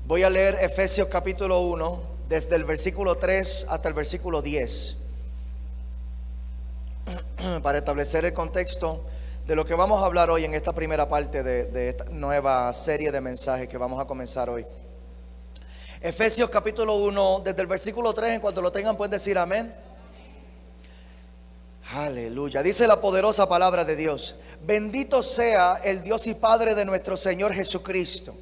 Voy a leer Efesios capítulo 1, desde el versículo 3 hasta el versículo 10, para establecer el contexto de lo que vamos a hablar hoy en esta primera parte de esta nueva serie de mensajes que vamos a comenzar hoy. Efesios capítulo 1, desde el versículo 3, en cuanto lo tengan pueden decir amén. Aleluya. Dice la poderosa palabra de Dios: bendito sea el Dios y Padre de nuestro Señor Jesucristo,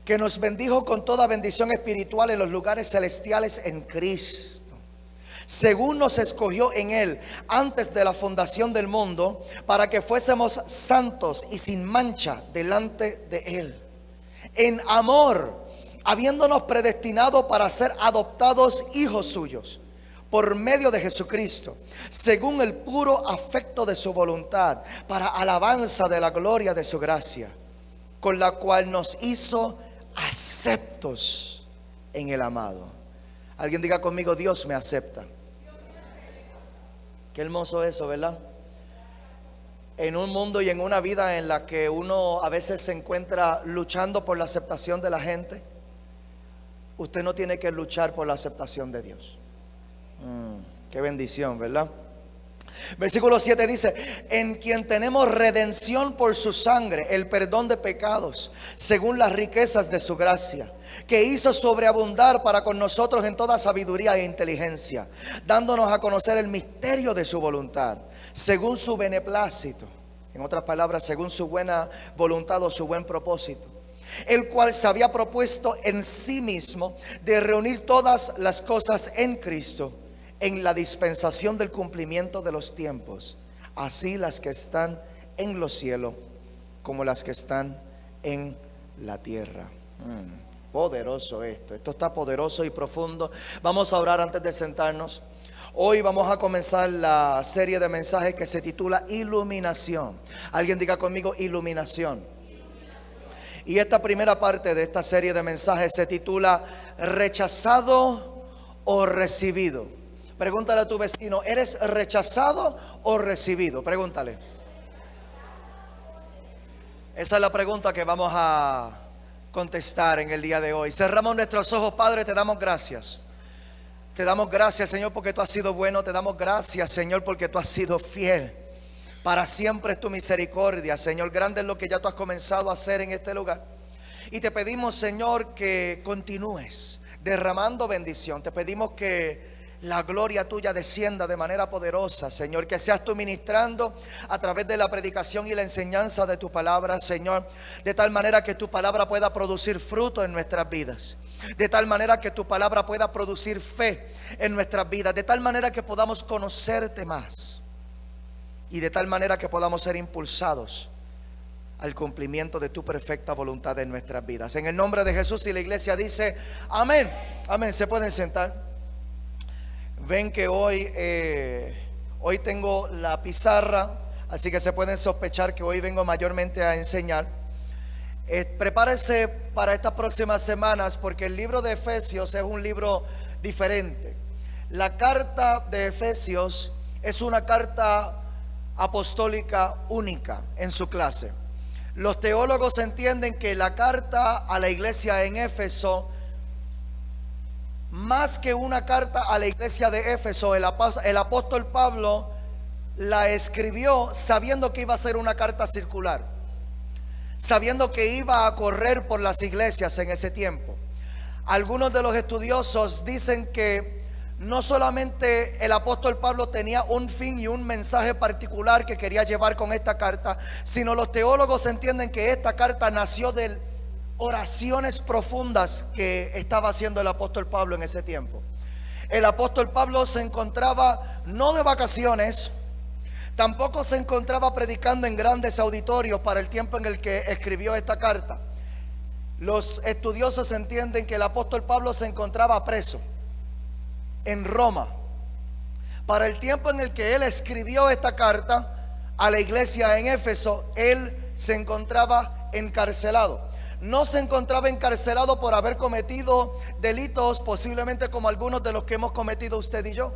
que nos bendijo con toda bendición espiritual en los lugares celestiales en Cristo, según nos escogió en Él antes de la fundación del mundo, para que fuésemos santos y sin mancha delante de Él, en amor, habiéndonos predestinado para ser adoptados hijos suyos por medio de Jesucristo, según el puro afecto de su voluntad, para alabanza de la gloria de su gracia, con la cual nos hizo aceptos en el amado. Alguien diga conmigo: Dios me acepta. Qué hermoso eso, ¿verdad? En un mundo y en una vida en la que uno a veces se encuentra luchando por la aceptación de la gente, usted no tiene que luchar por la aceptación de Dios. Qué bendición, ¿verdad? Versículo 7 dice: en quien tenemos redención por su sangre, el perdón de pecados, según las riquezas de su gracia, que hizo sobreabundar para con nosotros en toda sabiduría e inteligencia, dándonos a conocer el misterio de su voluntad, según su beneplácito. En otras palabras, según su buena voluntad o su buen propósito, el cual se había propuesto en sí mismo de reunir todas las cosas en Cristo, en la dispensación del cumplimiento de los tiempos, así las que están en los cielos como las que están en la tierra. Poderoso esto está poderoso y profundo. Vamos a orar antes de sentarnos. Hoy vamos a comenzar la serie de mensajes que se titula Iluminación. Alguien diga conmigo: iluminación. Y esta primera parte de esta serie de mensajes se titula Rechazado o recibido. Pregúntale a tu vecino: ¿eres rechazado o recibido? Pregúntale. Esa es la pregunta que vamos a contestar en el día de hoy. Cerramos nuestros ojos. Padre, te damos gracias. Te damos gracias, Señor, porque tú has sido bueno. Te damos gracias, Señor, porque tú has sido fiel. Para siempre es tu misericordia, Señor. Grande es lo que ya tú has comenzado a hacer en este lugar. Y te pedimos, Señor, que continúes derramando bendición. Te pedimos que la gloria tuya descienda de manera poderosa, Señor. Que seas tú ministrando a través de la predicación y la enseñanza de tu palabra, Señor. De tal manera que tu palabra pueda producir fruto en nuestras vidas. De tal manera que tu palabra pueda producir fe en nuestras vidas. De tal manera que podamos conocerte más. Y de tal manera que podamos ser impulsados al cumplimiento de tu perfecta voluntad en nuestras vidas. En el nombre de Jesús, y la iglesia dice amén. Amén. Se pueden sentar. Ven que hoy tengo la pizarra, así que se pueden sospechar que hoy vengo mayormente a enseñar. Prepárese para estas próximas semanas, porque el libro de Efesios es un libro diferente. La carta de Efesios es una carta apostólica única en su clase. Los teólogos entienden que la carta a la iglesia en Éfeso, más que una carta a la iglesia de Éfeso, el apóstol Pablo la escribió sabiendo que iba a ser una carta circular, sabiendo que iba a correr por las iglesias en ese tiempo. Algunos de los estudiosos dicen que no solamente el apóstol Pablo tenía un fin y un mensaje particular que quería llevar con esta carta, sino los teólogos entienden que esta carta nació de oraciones profundas que estaba haciendo el apóstol Pablo en ese tiempo. El apóstol Pablo se encontraba no de vacaciones, tampoco se encontraba predicando en grandes auditorios para el tiempo en el que escribió esta carta. Los estudiosos entienden que el apóstol Pablo se encontraba preso en Roma. Para el tiempo en el que él escribió esta carta a la iglesia en Éfeso, él se encontraba encarcelado. No se encontraba encarcelado por haber cometido delitos, posiblemente como algunos de los que hemos cometido usted y yo.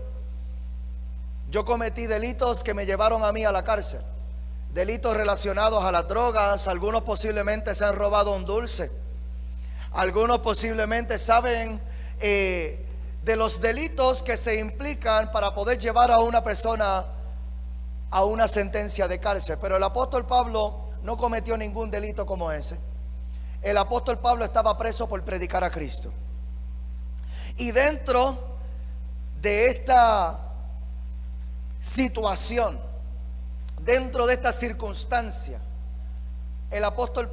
Yo cometí delitos que me llevaron a mí a la cárcel. Delitos relacionados a las drogas. Algunos posiblemente se han robado un dulce. Algunos posiblemente saben de los delitos que se implican para poder llevar a una persona a una sentencia de cárcel, pero el apóstol Pablo no cometió ningún delito como ese. El apóstol Pablo estaba preso por predicar a Cristo. Y dentro de esta situación, dentro de esta circunstancia, el apóstol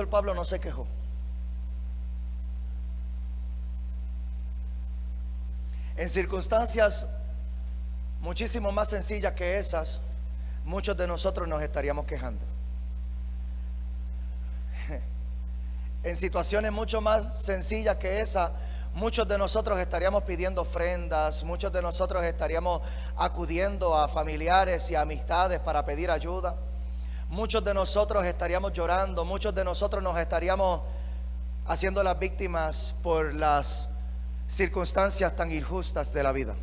Pablo no se quejó. En circunstancias muchísimo más sencillas que esas, muchos de nosotros nos estaríamos quejando. En situaciones mucho más sencillas que esa, muchos de nosotros estaríamos pidiendo ofrendas, muchos de nosotros estaríamos acudiendo a familiares y amistades para pedir ayuda. Muchos de nosotros estaríamos llorando, muchos de nosotros nos estaríamos haciendo las víctimas por las circunstancias tan injustas de la vida.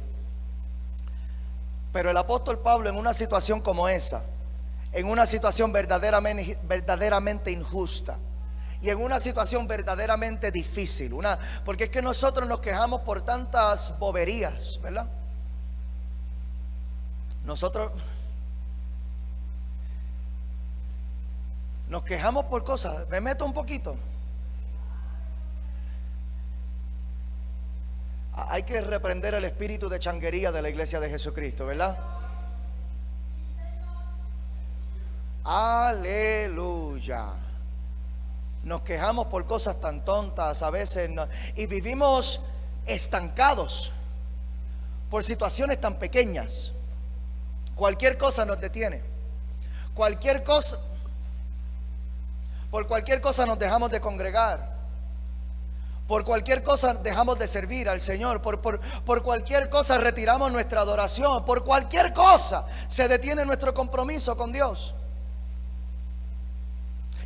Pero el apóstol Pablo, en una situación como esa, en una situación verdaderamente injusta y en una situación verdaderamente difícil, porque es que nosotros nos quejamos por tantas boberías, ¿verdad? Nosotros nos quejamos por cosas. Me meto un poquito. Hay que reprender el espíritu de changuería de la iglesia de Jesucristo, ¿verdad? Aleluya. Nos quejamos por cosas tan tontas a veces y vivimos estancados por situaciones tan pequeñas. Cualquier cosa nos detiene. Por cualquier cosa nos dejamos de congregar. Por cualquier cosa dejamos de servir al Señor. Por cualquier cosa retiramos nuestra adoración. Por cualquier cosa se detiene nuestro compromiso con Dios.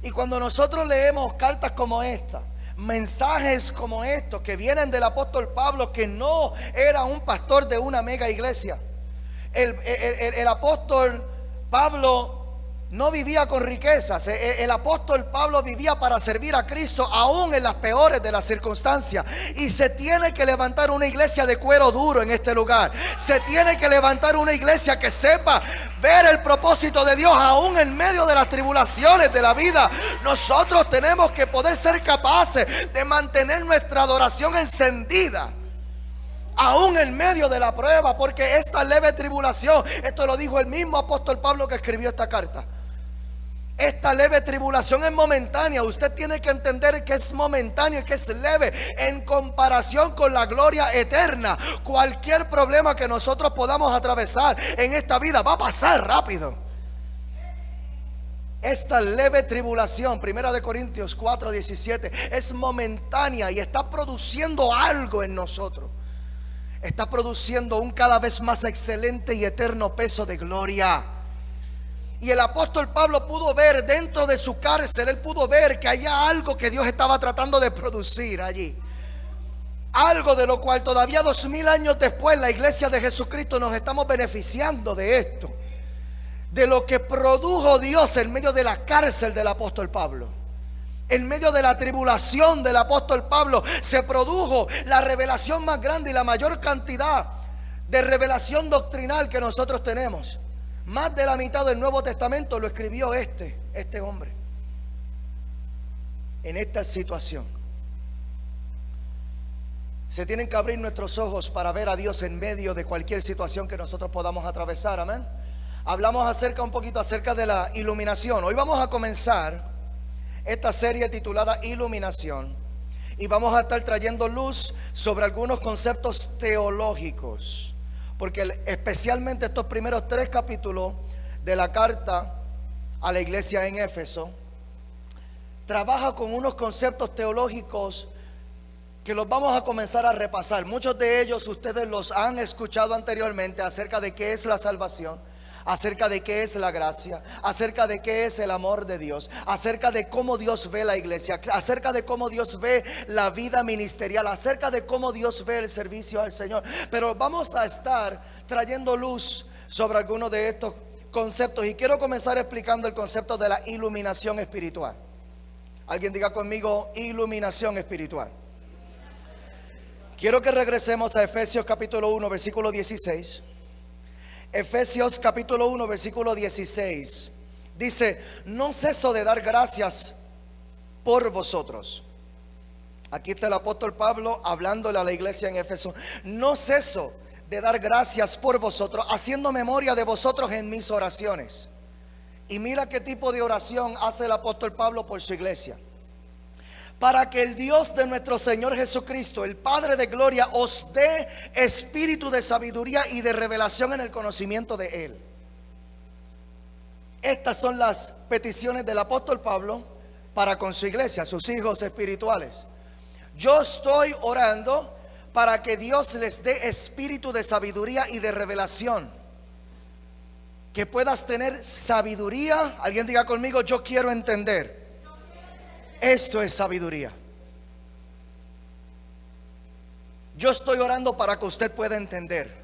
Y cuando nosotros leemos cartas como esta, mensajes como estos que vienen del apóstol Pablo, que no era un pastor de una mega iglesia, el apóstol Pablo no vivía con riquezas. El apóstol Pablo vivía para servir a Cristo aún en las peores de las circunstancias. Y se tiene que levantar una iglesia de cuero duro en este lugar. Se tiene que levantar una iglesia que sepa ver el propósito de Dios aún en medio de las tribulaciones de la vida. Nosotros tenemos que poder ser capaces de mantener nuestra adoración encendida aún en medio de la prueba, porque esta leve tribulación, esto lo dijo el mismo apóstol Pablo que escribió esta carta, esta leve tribulación es momentánea. Usted tiene que entender que es momentánea y que es leve en comparación con la gloria eterna. Cualquier problema que nosotros podamos atravesar en esta vida va a pasar rápido. Esta leve tribulación, 1 Corintios 4:17, es momentánea y está produciendo algo en nosotros. Está produciendo un cada vez más excelente y eterno peso de gloria. Y el apóstol Pablo pudo ver dentro de su cárcel, él pudo ver que había algo que Dios estaba tratando de producir allí. Algo de lo cual todavía 2000 años después la iglesia de Jesucristo nos estamos beneficiando de esto. De lo que produjo Dios en medio de la cárcel del apóstol Pablo. En medio de la tribulación del apóstol Pablo se produjo la revelación más grande y la mayor cantidad de revelación doctrinal que nosotros tenemos. Más de la mitad del Nuevo Testamento lo escribió este hombre. En esta situación se tienen que abrir nuestros ojos para ver a Dios en medio de cualquier situación que nosotros podamos atravesar. Amén. Hablamos un poquito acerca de la iluminación. Hoy vamos a comenzar esta serie titulada Iluminación, y vamos a estar trayendo luz sobre algunos conceptos teológicos, porque especialmente estos primeros 3 capítulos de la carta a la iglesia en Éfeso trabaja con unos conceptos teológicos que los vamos a comenzar a repasar. Muchos de ellos ustedes los han escuchado anteriormente, acerca de qué es la salvación, acerca de qué es la gracia, acerca de qué es el amor de Dios, acerca de cómo Dios ve la iglesia, acerca de cómo Dios ve la vida ministerial, acerca de cómo Dios ve el servicio al Señor. Pero vamos a estar trayendo luz sobre algunos de estos conceptos y quiero comenzar explicando el concepto de la iluminación espiritual. Alguien diga conmigo, iluminación espiritual. Quiero que regresemos a Efesios capítulo 1, versículo 16. Efesios capítulo 1, versículo 16. Dice, no ceso de dar gracias por vosotros. Aquí está el apóstol Pablo hablándole a la iglesia en Éfeso. No ceso de dar gracias por vosotros, haciendo memoria de vosotros en mis oraciones. Y mira qué tipo de oración hace el apóstol Pablo por su iglesia. Para que el Dios de nuestro Señor Jesucristo, el Padre de gloria, os dé espíritu de sabiduría y de revelación en el conocimiento de Él. Estas son las peticiones del apóstol Pablo para con su iglesia, sus hijos espirituales. Yo estoy orando para que Dios les dé espíritu de sabiduría y de revelación. Que puedas tener sabiduría. Alguien diga conmigo, yo quiero entender. Esto es sabiduría. Yo estoy orando para que usted pueda entender.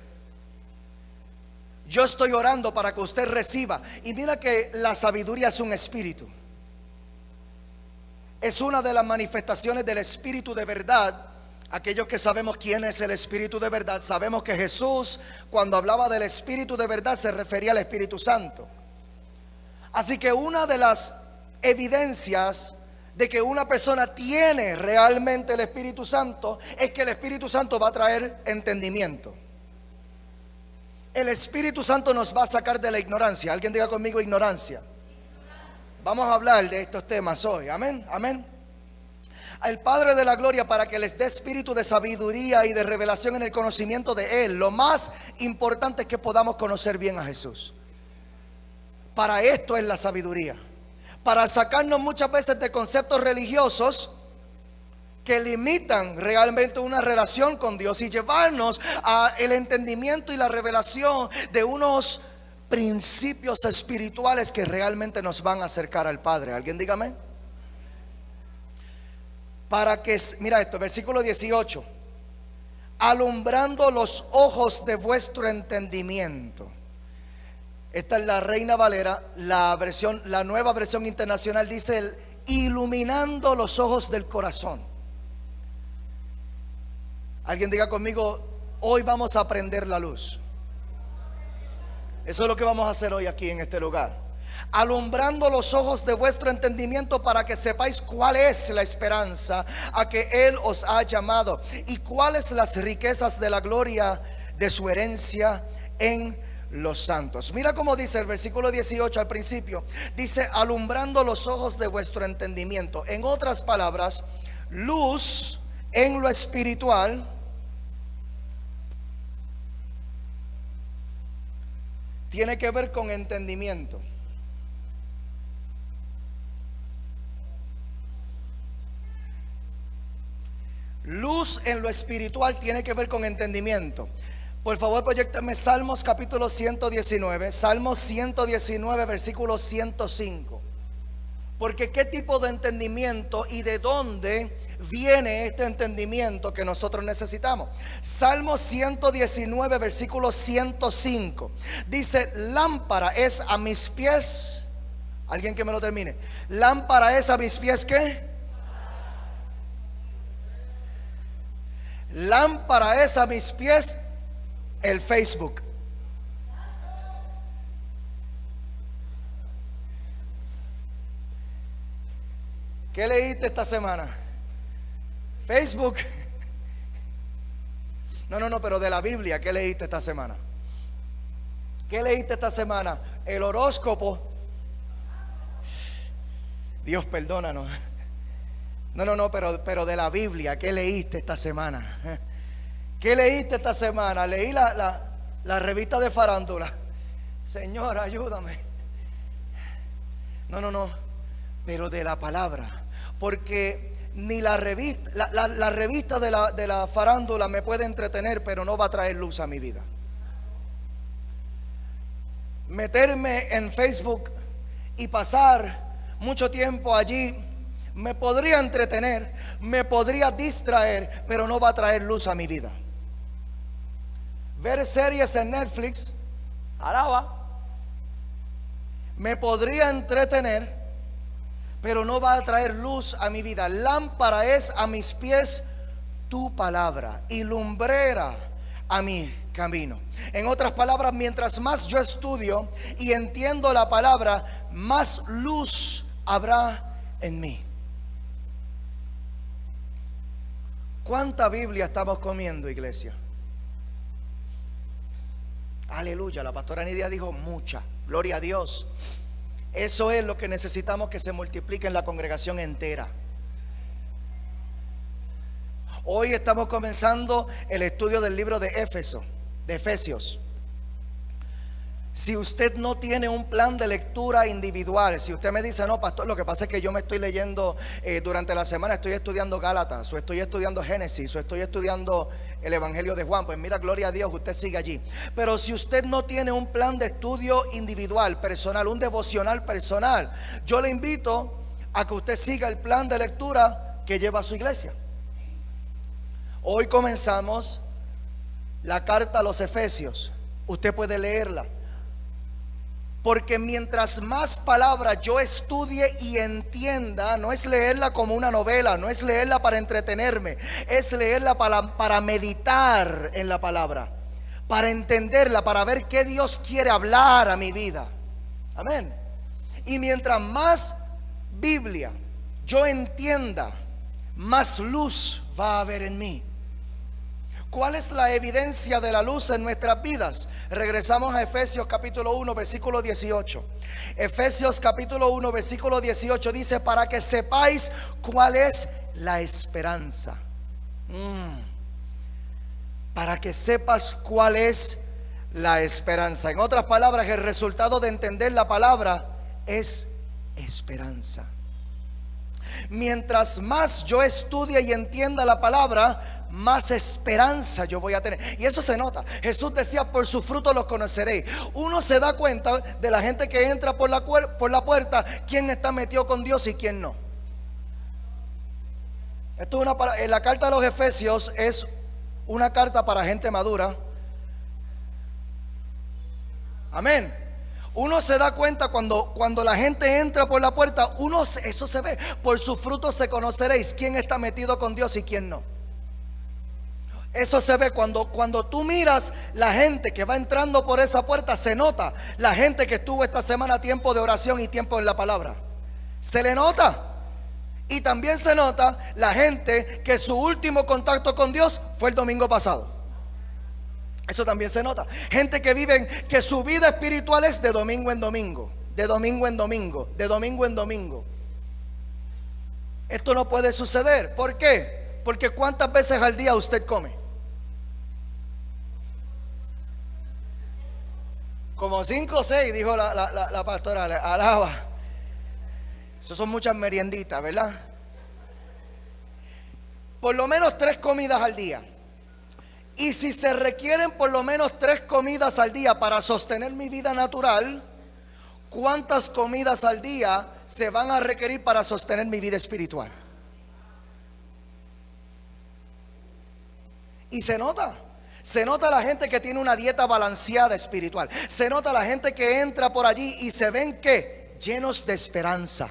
Yo estoy orando para que usted reciba. Y mira que la sabiduría es un espíritu. Es una de las manifestaciones del espíritu de verdad. Aquellos que sabemos quién es el espíritu de verdad, sabemos que Jesús, cuando hablaba del espíritu de verdad, se refería al Espíritu Santo. Así que una de las evidencias de que una persona tiene realmente el Espíritu Santo es que el Espíritu Santo va a traer entendimiento. El Espíritu Santo nos va a sacar de la ignorancia. Alguien diga conmigo, ignorancia. Vamos a hablar de estos temas hoy. Amén, amén. Al Padre de la gloria, para que les dé espíritu de sabiduría y de revelación en el conocimiento de Él. Lo más importante es que podamos conocer bien a Jesús. Para esto es la sabiduría. Para sacarnos muchas veces de conceptos religiosos que limitan realmente una relación con Dios y llevarnos a el entendimiento y la revelación de unos principios espirituales que realmente nos van a acercar al Padre. ¿Alguien dígame? Para que, mira esto, versículo 18. Alumbrando los ojos de vuestro entendimiento. Esta es la Reina Valera, la nueva versión internacional dice iluminando los ojos del corazón. Alguien diga conmigo, hoy vamos a aprender la luz. Eso es lo que vamos a hacer hoy aquí en este lugar. Alumbrando los ojos de vuestro entendimiento para que sepáis cuál es la esperanza a que Él os ha llamado y cuáles las riquezas de la gloria de su herencia en los santos. Mira cómo dice el versículo 18 al principio. Dice, alumbrando los ojos de vuestro entendimiento. En otras palabras, luz en lo espiritual tiene que ver con entendimiento. Luz en lo espiritual tiene que ver con entendimiento. Por favor, proyéctame Salmos capítulo 119. Salmos 119, versículo 105. Porque qué tipo de entendimiento y de dónde viene este entendimiento que nosotros necesitamos. Salmos 119, versículo 105. Dice, lámpara es a mis pies. Alguien que me lo termine. Lámpara es a mis pies, ¿qué? Lámpara es a mis pies el Facebook. ¿Qué leíste esta semana? Facebook. No, pero de la Biblia, ¿qué leíste esta semana? ¿Qué leíste esta semana? El horóscopo. Dios, perdónanos. No, pero de la Biblia, ¿qué leíste esta semana? ¿Qué leíste esta semana? Leí la revista de farándula. Señor, ayúdame. No, pero de la palabra. Porque ni la revista, la revista de la farándula me puede entretener, pero no va a traer luz a mi vida. Meterme en Facebook y pasar mucho tiempo allí me podría entretener, me podría distraer, pero no va a traer luz a mi vida. Ver series en Netflix, alaba, me podría entretener, pero no va a traer luz a mi vida. Lámpara es a mis pies tu palabra y lumbrera a mi camino. En otras palabras, mientras más yo estudio y entiendo la palabra, más luz habrá en mí. ¿Cuánta Biblia estamos comiendo, iglesia? Aleluya, la pastora Nidia dijo mucha, gloria a Dios. Eso es lo que necesitamos, que se multiplique en la congregación entera. Hoy estamos comenzando el estudio del libro de Efesios. Si usted no tiene un plan de lectura individual, si usted me dice, no, pastor, lo que pasa es que yo me estoy leyendo durante la semana, estoy estudiando Gálatas, o estoy estudiando Génesis, o estoy estudiando el Evangelio de Juan, pues mira, gloria a Dios, usted sigue allí. Pero si usted no tiene un plan de estudio individual, personal, un devocional personal, yo le invito a que usted siga el plan de lectura que lleva a su iglesia. Hoy comenzamos la carta a los Efesios. Usted puede leerla, porque mientras más palabras yo estudie y entienda, no es leerla como una novela, no es leerla para entretenerme, es leerla para meditar en la palabra, para entenderla, para ver qué Dios quiere hablar a mi vida. Amén. Y mientras más Biblia yo entienda, más luz va a haber en mí. ¿Cuál es la evidencia de la luz en nuestras vidas? Regresamos a Efesios capítulo 1, versículo 18. Efesios capítulo 1, versículo 18 dice: para que sepáis cuál es la esperanza. Para que sepas cuál es la esperanza. En otras palabras, el resultado de entender la palabra es esperanza. Mientras más yo estudie y entienda la palabra, más esperanza yo voy a tener. Y eso se nota. Jesús decía: por sus frutos los conoceréis. Uno se da cuenta de la gente que entra por la puerta, quién está metido con Dios y quién no. Esto es la carta de los Efesios es una carta para gente madura. Amén. Uno se da cuenta cuando la gente entra por la puerta. Eso se ve. Por sus frutos se conoceréis quién está metido con Dios y quién no. Eso se ve cuando tú miras la gente que va entrando por esa puerta. Se nota la gente que estuvo esta semana tiempo de oración y tiempo en la palabra. Se le nota. Y también se nota la gente que su último contacto con Dios fue el domingo pasado. Eso también se nota. Gente que su vida espiritual es de domingo en domingo, de domingo en domingo, de domingo en domingo. Esto no puede suceder. ¿Por qué? Porque ¿cuántas veces al día usted come? Como 5 o 6, dijo la pastora. Alaba. Eso son muchas merienditas, ¿verdad? Por lo menos 3 comidas al día. Y si se requieren por lo menos 3 comidas al día para sostener mi vida natural, ¿cuántas comidas al día se van a requerir para sostener mi vida espiritual? Y se nota la gente que tiene una dieta balanceada espiritual. Se nota la gente que entra por allí y se ven que llenos de esperanza.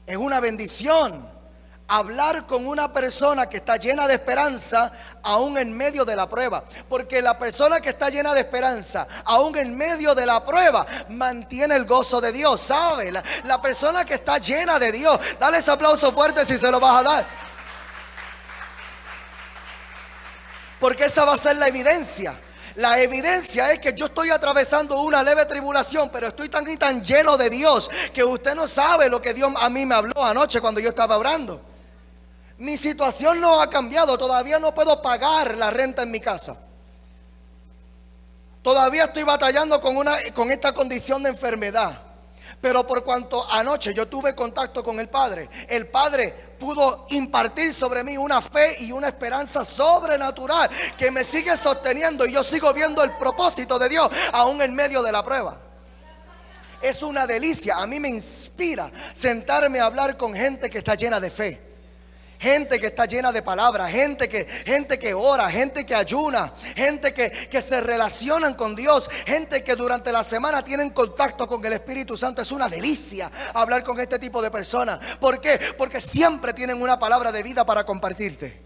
Es una bendición hablar con una persona que está llena de esperanza aún en medio de la prueba. Porque la persona que está llena de esperanza aún en medio de la prueba mantiene el gozo de Dios. ¿Sabe? La persona que está llena de Dios, dale ese aplauso fuerte si se lo vas a dar. Porque esa va a ser la evidencia. La evidencia es que yo estoy atravesando una leve tribulación, pero estoy tan y tan lleno de Dios que usted no sabe lo que Dios a mí me habló anoche cuando yo estaba orando. Mi situación no ha cambiado. Todavía no puedo pagar la renta en mi casa. Todavía estoy batallando con esta condición de enfermedad. Pero por cuanto anoche yo tuve contacto con el Padre pudo impartir sobre mí una fe y una esperanza sobrenatural que me sigue sosteniendo, y yo sigo viendo el propósito de Dios aún en medio de la prueba. Es una delicia. A mí me inspira sentarme a hablar con gente que está llena de fe, Gente que está llena de palabras, gente que ora, gente que ayuna, gente que se relacionan con Dios, gente que durante la semana tienen contacto con el Espíritu Santo. Es una delicia hablar con este tipo de personas. ¿Por qué? Porque siempre tienen una palabra de vida para compartirte.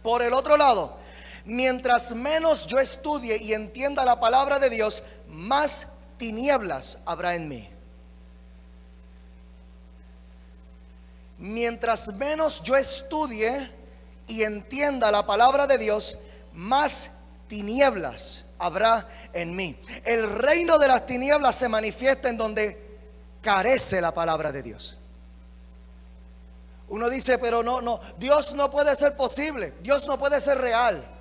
Por el otro lado, mientras menos yo estudie y entienda la palabra de Dios, más tinieblas habrá en mí. Mientras menos yo estudie y entienda la palabra de Dios, más tinieblas habrá en mí. El reino de las tinieblas se manifiesta en donde carece la palabra de Dios. Uno dice, pero no, Dios no puede ser posible, Dios no puede ser real.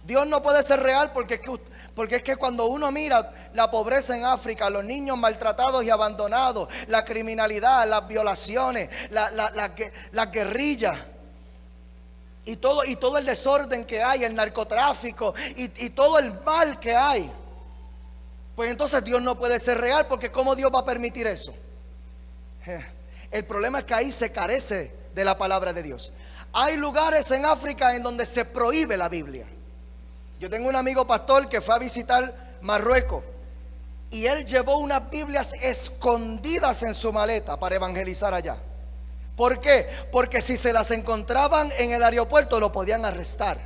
Dios no puede ser real porque es que cuando uno mira la pobreza en África, los niños maltratados y abandonados, la criminalidad, las violaciones, la guerrilla y todo el desorden que hay, el narcotráfico y todo el mal que hay, pues entonces Dios no puede ser real, porque ¿cómo Dios va a permitir eso? El problema es que ahí se carece de la palabra de Dios. Hay lugares en África en donde se prohíbe la Biblia. Yo tengo un amigo pastor que fue a visitar Marruecos y él llevó unas Biblias escondidas en su maleta para evangelizar allá. ¿Por qué? Porque si se las encontraban en el aeropuerto lo podían arrestar.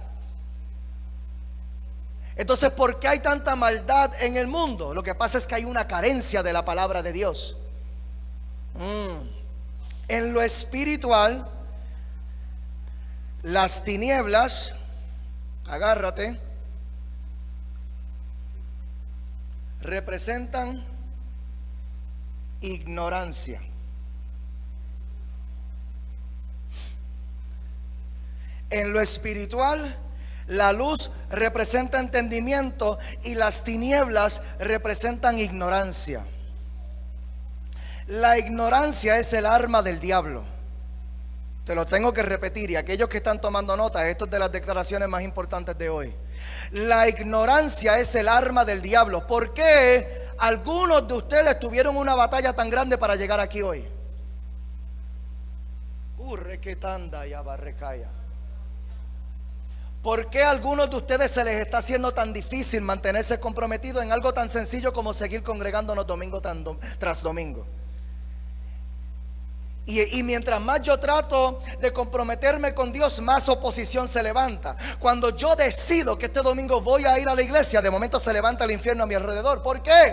Entonces, ¿por qué hay tanta maldad en el mundo? Lo que pasa es que hay una carencia de la palabra de Dios. En lo espiritual, las tinieblas, agárrate, representan ignorancia. En lo espiritual, la luz representa entendimiento y las tinieblas representan ignorancia. La ignorancia es el arma del diablo. Te lo tengo que repetir, y aquellos que están tomando nota, esto es de las declaraciones más importantes de hoy. La ignorancia es el arma del diablo. ¿Por qué algunos de ustedes tuvieron una batalla tan grande para llegar aquí hoy? ¿Por qué a algunos de ustedes se les está haciendo tan difícil mantenerse comprometidos en algo tan sencillo como seguir congregándonos domingo tras domingo? Y mientras más yo trato de comprometerme con Dios, más oposición se levanta. Cuando yo decido que este domingo voy a ir a la iglesia, de momento se levanta el infierno a mi alrededor. ¿Por qué?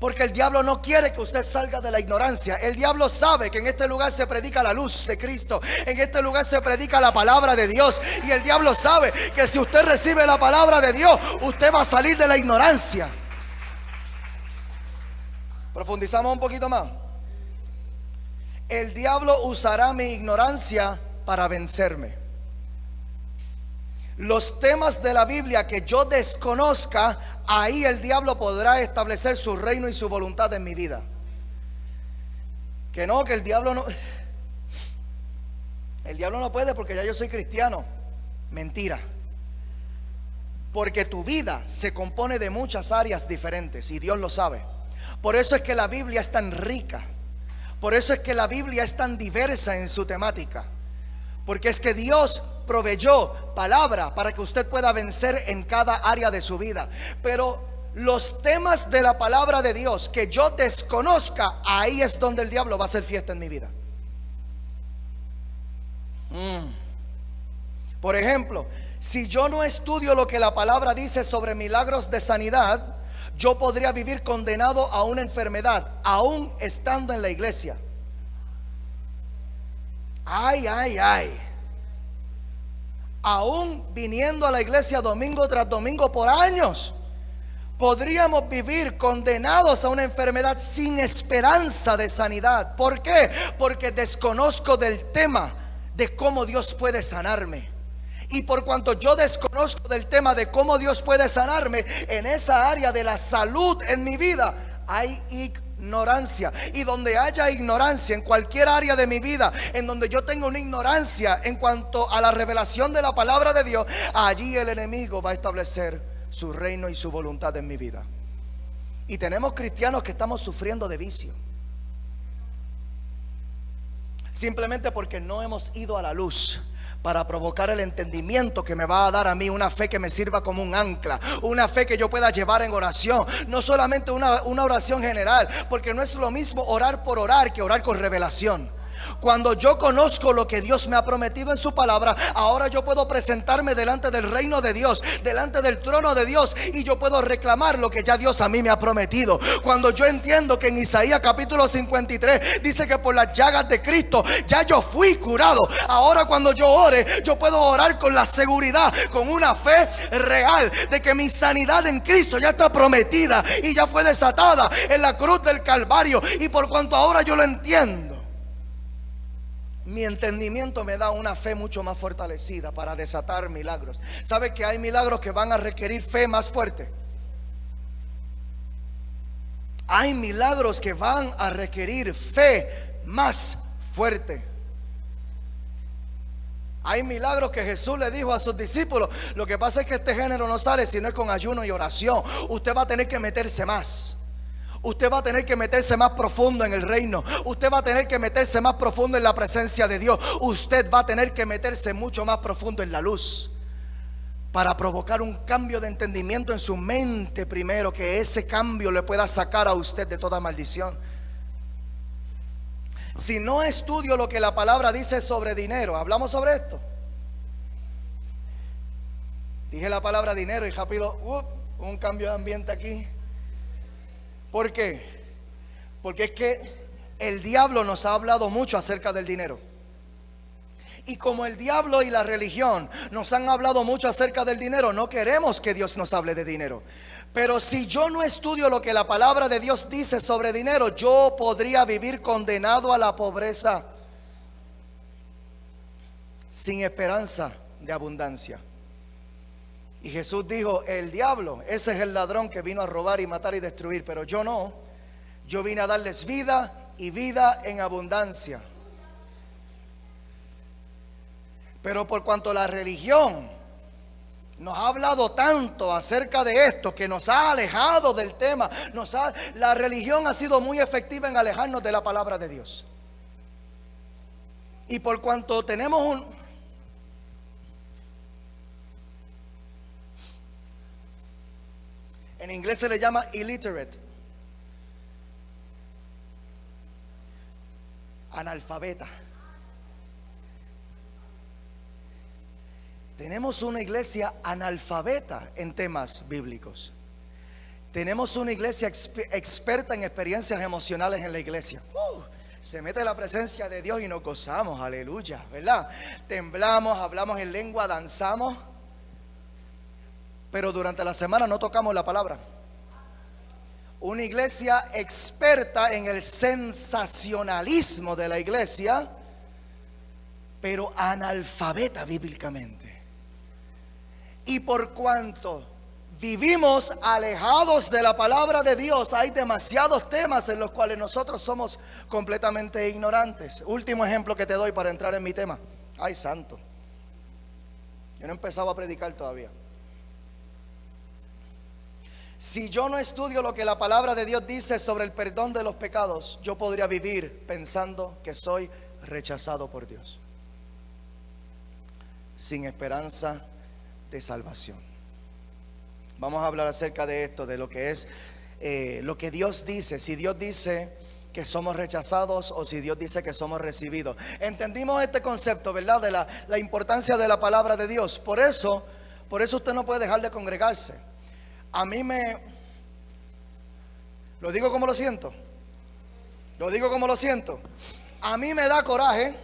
Porque el diablo no quiere que usted salga de la ignorancia. El diablo sabe que en este lugar se predica la luz de Cristo. En este lugar se predica la palabra de Dios. Y el diablo sabe que si usted recibe la palabra de Dios, usted va a salir de la ignorancia. Profundizamos un poquito más. El diablo usará mi ignorancia para vencerme. Los temas de la Biblia que yo desconozca, ahí el diablo podrá establecer su reino y su voluntad en mi vida. Que el diablo no. El diablo no puede porque ya yo soy cristiano. Mentira. Porque tu vida se compone de muchas áreas diferentes y Dios lo sabe. Por eso es que la Biblia es tan rica. Por eso es que la Biblia es tan diversa en su temática. Porque es que Dios proveyó palabra para que usted pueda vencer en cada área de su vida. Pero los temas de la palabra de Dios que yo desconozca, ahí es donde el diablo va a hacer fiesta en mi vida. Por ejemplo, si yo no estudio lo que la palabra dice sobre milagros de sanidad, yo podría vivir condenado a una enfermedad, aún estando en la iglesia. Ay. Aún viniendo a la iglesia domingo tras domingo por años, podríamos vivir condenados a una enfermedad sin esperanza de sanidad. ¿Por qué? Porque desconozco del tema de cómo Dios puede sanarme. Y por cuanto yo desconozco del tema de cómo Dios puede sanarme, en esa área de la salud en mi vida hay ignorancia. Y donde haya ignorancia en cualquier área de mi vida, en donde yo tengo una ignorancia en cuanto a la revelación de la palabra de Dios, allí el enemigo va a establecer su reino y su voluntad en mi vida. Y tenemos cristianos que estamos sufriendo de vicio. simplemente porque no hemos ido a la luz para provocar el entendimiento que me va a dar a mí una fe que me sirva como un ancla, una fe que yo pueda llevar en oración, no solamente una oración general, porque no es lo mismo orar por orar que orar con revelación. Cuando yo conozco lo que Dios me ha prometido en su palabra, ahora yo puedo presentarme delante del reino de Dios, delante del trono de Dios, y yo puedo reclamar lo que ya Dios a mí me ha prometido. Cuando yo entiendo que en Isaías capítulo 53 dice que por las llagas de Cristo ya yo fui curado, ahora cuando yo ore, yo puedo orar con la seguridad, con una fe real de que mi sanidad en Cristo ya está prometida y ya fue desatada en la cruz del Calvario. Y por cuanto ahora yo lo entiendo, mi entendimiento me da una fe mucho más fortalecida para desatar milagros. ¿Sabe que hay milagros que van a requerir fe más fuerte? Hay milagros que van a requerir fe más fuerte. Hay milagros que Jesús le dijo a sus discípulos: lo que pasa es que este género no sale si no es con ayuno y oración. Usted va a tener que meterse más. Usted va a tener que meterse más profundo en el reino. Usted va a tener que meterse más profundo en la presencia de Dios. Usted va a tener que meterse mucho más profundo en la luz, para provocar un cambio de entendimiento en su mente primero, que ese cambio le pueda sacar a usted de toda maldición. Si no estudio lo que la palabra dice sobre dinero, hablamos sobre esto. Dije la palabra dinero y rápido un cambio de ambiente aquí. ¿Por qué? Porque es que el diablo nos ha hablado mucho acerca del dinero. Y como el diablo y la religión nos han hablado mucho acerca del dinero, no queremos que Dios nos hable de dinero. Pero si yo no estudio lo que la palabra de Dios dice sobre dinero, yo podría vivir condenado a la pobreza, sin esperanza de abundancia. Y Jesús dijo: el diablo, ese es el ladrón que vino a robar y matar y destruir, pero yo no. Yo vine a darles vida y vida en abundancia. Pero por cuanto la religión nos ha hablado tanto acerca de esto, que nos ha alejado del tema, la religión ha sido muy efectiva en alejarnos de la palabra de Dios. Y por cuanto tenemos en inglés se le llama illiterate, analfabeta. Tenemos una iglesia analfabeta en temas bíblicos. Tenemos una iglesia experta en experiencias emocionales en la iglesia. Se mete la presencia de Dios y nos gozamos, aleluya, ¿verdad? Temblamos, hablamos en lengua, danzamos. Pero durante la semana no tocamos la palabra. Una iglesia experta en el sensacionalismo de la iglesia, pero analfabeta bíblicamente. Y por cuanto vivimos alejados de la palabra de Dios, hay demasiados temas en los cuales nosotros somos completamente ignorantes. Último ejemplo que te doy para entrar en mi tema. Ay, santo, yo no he empezado a predicar todavía. Si yo no estudio lo que la palabra de Dios dice sobre el perdón de los pecados, yo podría vivir pensando que soy rechazado por Dios, sin esperanza de salvación. Vamos a hablar acerca de esto, de lo que es lo que Dios dice. Si Dios dice que somos rechazados o si Dios dice que somos recibidos. Entendimos este concepto, ¿verdad? De la importancia de la palabra de Dios. Por eso usted no puede dejar de congregarse. A mí lo digo como lo siento. Lo digo como lo siento. A mí me da coraje.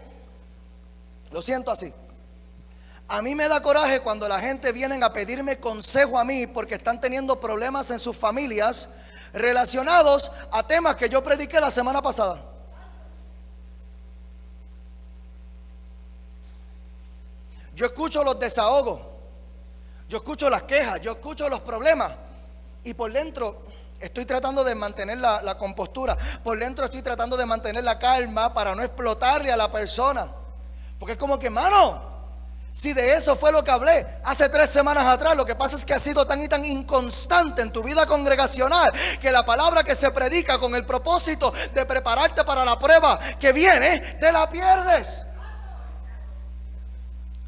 Lo siento así. A mí me da coraje cuando la gente viene a pedirme consejo a mí porque están teniendo problemas en sus familias relacionados a temas que yo prediqué la semana pasada. Yo escucho los desahogos, yo escucho las quejas, yo escucho los problemas y por dentro estoy tratando de mantener la compostura. Por dentro estoy tratando de mantener la calma para no explotarle a la persona. Porque es como que, mano, Si de eso fue lo que hablé hace 3 semanas atrás, lo que pasa es que ha sido tan y tan inconstante en tu vida congregacional que la palabra que se predica con el propósito de prepararte para la prueba que viene, te la pierdes.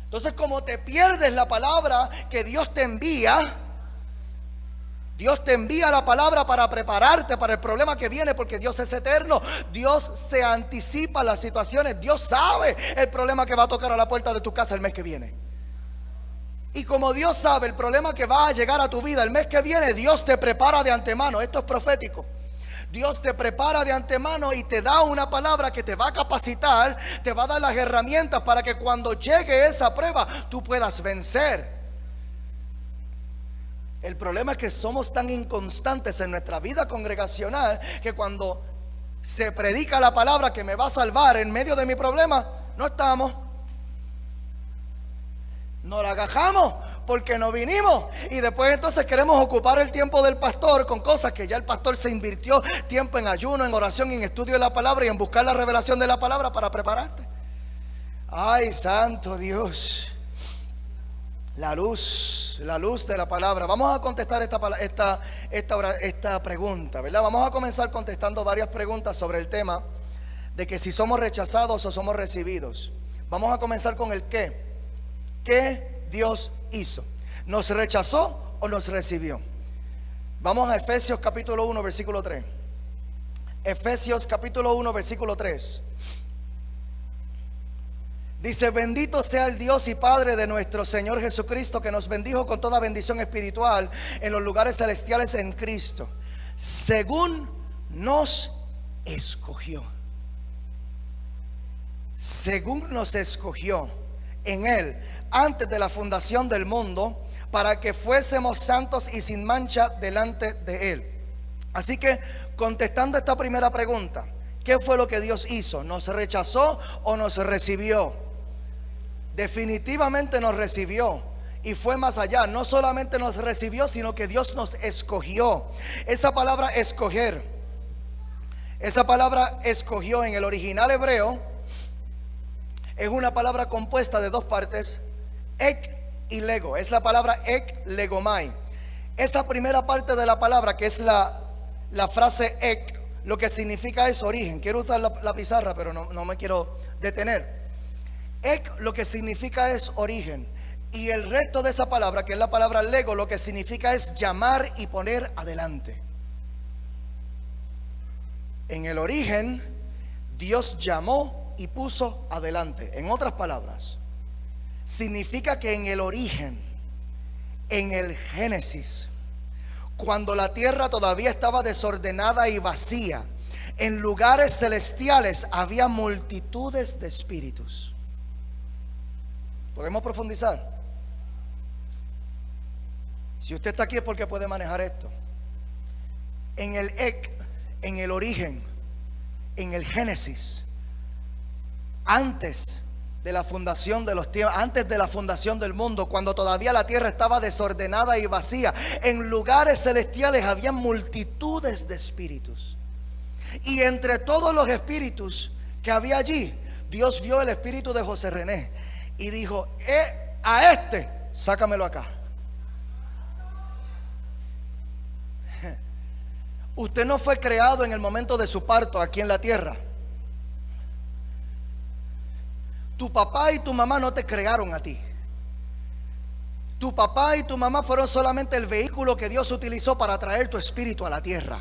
Entonces, como te pierdes la palabra que Dios te envía la palabra para prepararte para el problema que viene, porque Dios es eterno. Dios se anticipa a las situaciones. Dios sabe el problema que va a tocar a la puerta de tu casa el mes que viene. Y como Dios sabe el problema que va a llegar a tu vida el mes que viene, Dios te prepara de antemano. Esto es profético. Dios te prepara de antemano y te da una palabra que te va a capacitar, te va a dar las herramientas para que cuando llegue esa prueba tú puedas vencer. El problema es que somos tan inconstantes en nuestra vida congregacional que cuando se predica la palabra que me va a salvar en medio de mi problema, no estamos. No la agajamos porque no vinimos. Y después entonces queremos ocupar el tiempo del pastor con cosas que ya el pastor se invirtió tiempo en ayuno, en oración, en estudio de la palabra y en buscar la revelación de la palabra para prepararte. Ay, santo Dios. La luz de la palabra. Vamos a contestar esta pregunta, ¿verdad? Vamos a comenzar contestando varias preguntas sobre el tema de que si somos rechazados o somos recibidos. Vamos a comenzar con el qué. ¿Qué Dios hizo? ¿Nos rechazó o nos recibió? Vamos a Efesios capítulo 1 versículo 3. Efesios capítulo 1 versículo 3. Dice: bendito sea el Dios y Padre de nuestro Señor Jesucristo, que nos bendijo con toda bendición espiritual en los lugares celestiales en Cristo, según nos escogió. Según nos escogió en Él antes de la fundación del mundo, para que fuésemos santos y sin mancha delante de Él. Así que, contestando esta primera pregunta, ¿qué fue lo que Dios hizo? ¿Nos rechazó o nos recibió? Definitivamente nos recibió. Y fue más allá. No solamente nos recibió, sino que Dios nos escogió. Esa palabra escoger, esa palabra escogió en el original hebreo es una palabra compuesta de dos partes, ek y lego. Es la palabra ek legomai. Esa primera parte de la palabra, que es la frase ek, lo que significa es origen. Quiero usar la pizarra, pero no me quiero detener. Ek lo que significa es origen. Y el resto de esa palabra, que es la palabra lego, lo que significa es llamar y poner adelante. En el origen, Dios llamó y puso adelante. En otras palabras, significa que en el origen, en el Génesis, cuando la tierra todavía estaba desordenada y vacía, en lugares celestiales había multitudes de espíritus. ¿Podemos profundizar? Si usted está aquí es porque puede manejar esto. En el ek, en el origen, en el Génesis, antes de la fundación de los tiempos, antes de la fundación del mundo, cuando todavía la tierra estaba desordenada y vacía, en lugares celestiales había multitudes de espíritus. Y entre todos los espíritus que había allí, Dios vio el espíritu de José René y dijo: a este, sácamelo acá. Usted no fue creado en el momento de su parto aquí en la tierra. Tu papá y tu mamá no te crearon a ti. Tu papá y tu mamá fueron solamente el vehículo que Dios utilizó para traer tu espíritu a la tierra.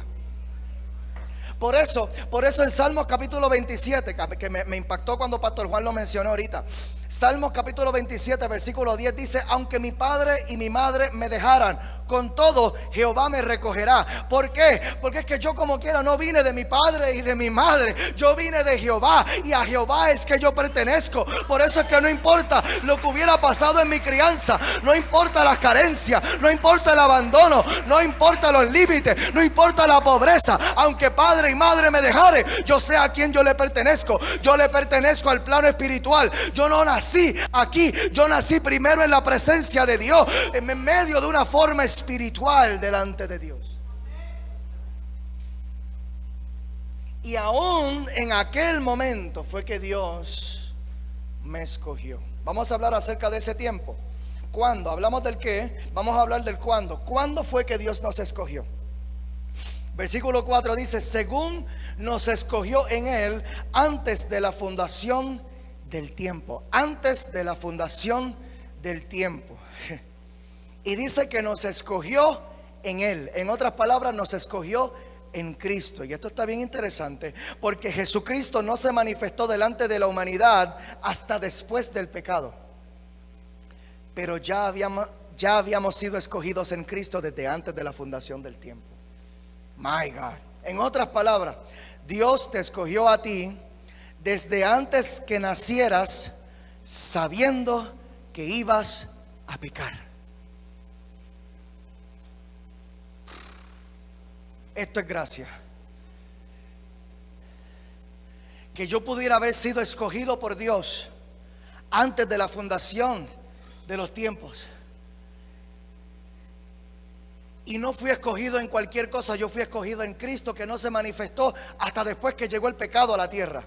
Por eso en Salmos capítulo 27, que me impactó cuando Pastor Juan lo mencionó ahorita. Salmos capítulo 27 versículo 10 dice: aunque mi padre y mi madre me dejaran, con todo Jehová me recogerá. ¿Por qué? Porque es que yo como quiera no vine de mi padre y de mi madre. Yo vine de Jehová, y a Jehová es que yo pertenezco. Por eso es que no importa lo que hubiera pasado en mi crianza, no importa las carencias, no importa el abandono, no importa los límites, no importa la pobreza. Aunque padre y madre me dejare, yo sé a quién yo le pertenezco. Yo le pertenezco al plano espiritual. Yo no nací aquí, yo nací primero en la presencia de Dios, en medio de una forma espiritual delante de Dios. Y aún en aquel momento fue que Dios me escogió. Vamos a hablar acerca de ese tiempo. ¿Cuándo? Hablamos del qué, vamos a hablar del cuándo. ¿Cuándo fue que Dios nos escogió? Versículo 4 dice: según nos escogió en Él antes de la fundación del tiempo. Antes de la fundación del tiempo. Y dice que nos escogió en Él. En otras palabras, nos escogió en Cristo. Y esto está bien interesante, porque Jesucristo no se manifestó delante de la humanidad hasta después del pecado. Pero ya habíamos sido escogidos en Cristo desde antes de la fundación del tiempo. My God. En otras palabras, Dios te escogió a ti desde antes que nacieras, sabiendo que ibas a pecar. Esto es gracia. Que yo pudiera haber sido escogido por Dios antes de la fundación de los tiempos. Y no fui escogido en cualquier cosa, yo fui escogido en Cristo, que no se manifestó hasta después que llegó el pecado a la tierra.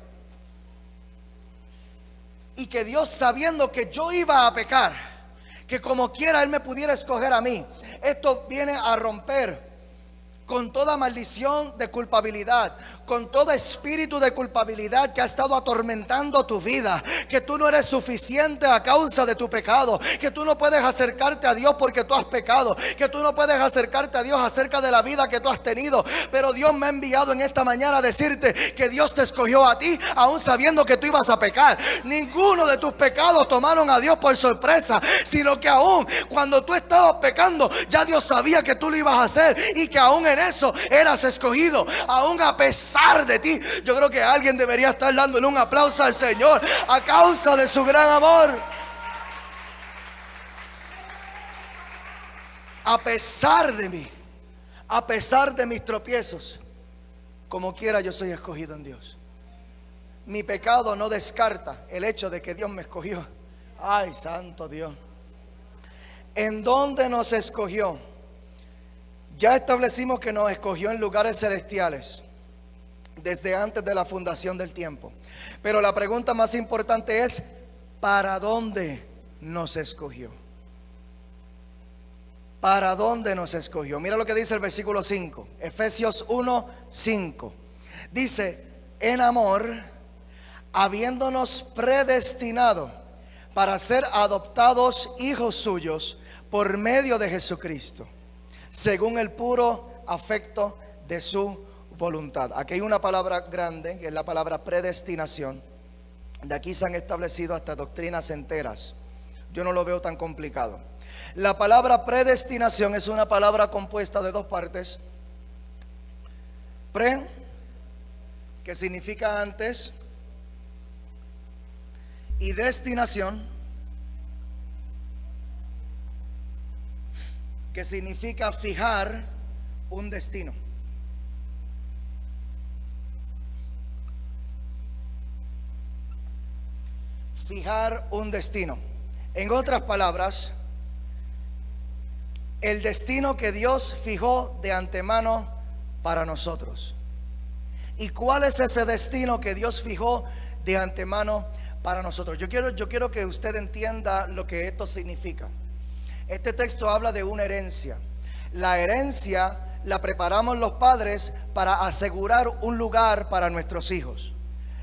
Y que Dios, sabiendo que yo iba a pecar, que como quiera Él me pudiera escoger a mí. Esto viene a romper con toda maldición de culpabilidad, con todo espíritu de culpabilidad que ha estado atormentando tu vida, que tú no eres suficiente a causa de tu pecado, que tú no puedes acercarte a Dios porque tú has pecado, que tú no puedes acercarte a Dios acerca de la vida que tú has tenido. Pero Dios me ha enviado en esta mañana a decirte que Dios te escogió a ti aún sabiendo que tú ibas a pecar. Ninguno de tus pecados tomaron a Dios por sorpresa, sino que aún cuando tú estabas pecando, ya Dios sabía que tú lo ibas a hacer, y que aún en eso eras escogido, aún a pesar de ti. Yo creo que alguien debería estar dándole un aplauso al Señor a causa de su gran amor. A pesar de mí, a pesar de mis tropiezos, como quiera yo soy escogido en Dios. Mi pecado no descarta el hecho de que Dios me escogió. Ay, santo Dios. ¿En dónde nos escogió? Ya establecimos que nos escogió en lugares celestiales desde antes de la fundación del tiempo. Pero la pregunta más importante es: ¿para dónde nos escogió? ¿Para dónde nos escogió? Mira lo que dice el versículo 5, Efesios 1:5. Dice: en amor, habiéndonos predestinado para ser adoptados hijos suyos por medio de Jesucristo, según el puro afecto de su voluntad. Aquí hay una palabra grande, que es la palabra predestinación. De aquí se han establecido hasta doctrinas enteras. Yo no lo veo tan complicado. La palabra predestinación es una palabra compuesta de dos partes. Pre, que significa antes, y destinación, que significa fijar un destino. Fijar un destino. En otras palabras, el destino que Dios fijó de antemano para nosotros. ¿Y cuál es ese destino que Dios fijó de antemano para nosotros? Yo quiero que usted entienda lo que esto significa. Este texto habla de una herencia. La herencia la preparamos los padres para asegurar un lugar para nuestros hijos.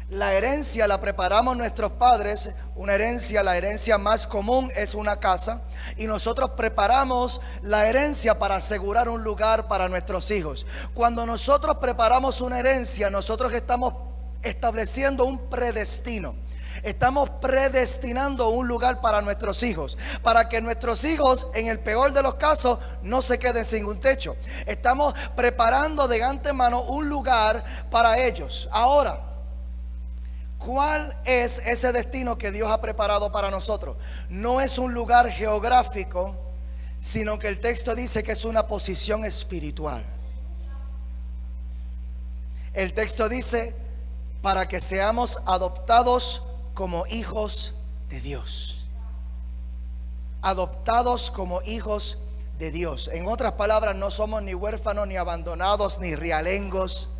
La herencia la preparamos nuestros padres. Una herencia, la herencia más común es una casa, y nosotros preparamos la herencia para asegurar un lugar para nuestros hijos. Cuando nosotros preparamos una herencia, nosotros estamos estableciendo un predestino. Estamos predestinando un lugar para nuestros hijos, para que nuestros hijos, en el peor de los casos, no se queden sin un techo. Estamos preparando de antemano un lugar para ellos. Ahora, ¿cuál es ese destino que Dios ha preparado para nosotros? No es un lugar geográfico, sino que el texto dice que es una posición espiritual. El texto dice: para que seamos adoptados como hijos de Dios. Adoptados como hijos de Dios. En otras palabras, no somos ni huérfanos, ni abandonados, ni realengos.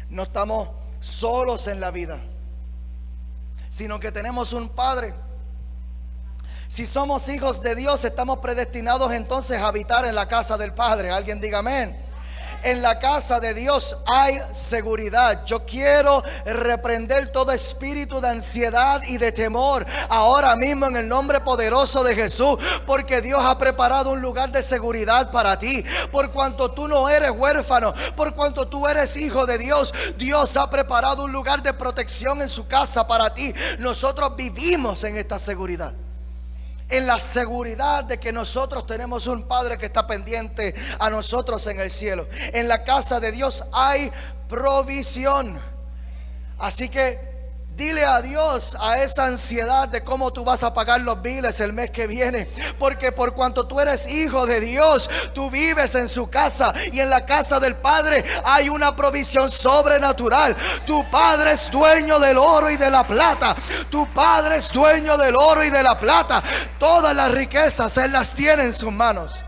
No estamos solos en la vida, sino que tenemos un Padre. Si somos hijos de Dios, estamos predestinados entonces a habitar en la casa del Padre. Alguien diga amén. En la casa de Dios hay seguridad. Yo quiero reprender todo espíritu de ansiedad y de temor ahora mismo en el nombre poderoso de Jesús, porque Dios ha preparado un lugar de seguridad para ti. Por cuanto tú no eres huérfano, por cuanto tú eres hijo de Dios, Dios ha preparado un lugar de protección en su casa para ti. Nosotros vivimos en esta seguridad, en la seguridad de que nosotros tenemos un Padre que está pendiente a nosotros en el cielo. En la casa de Dios hay provisión. Así que dile adiós a esa ansiedad de cómo tú vas a pagar los biles el mes que viene, porque por cuanto tú eres hijo de Dios, tú vives en su casa, y en la casa del Padre hay una provisión sobrenatural. Tu Padre es dueño del oro y de la plata. Tu Padre es dueño del oro y de la plata. Todas las riquezas Él las tiene en sus manos.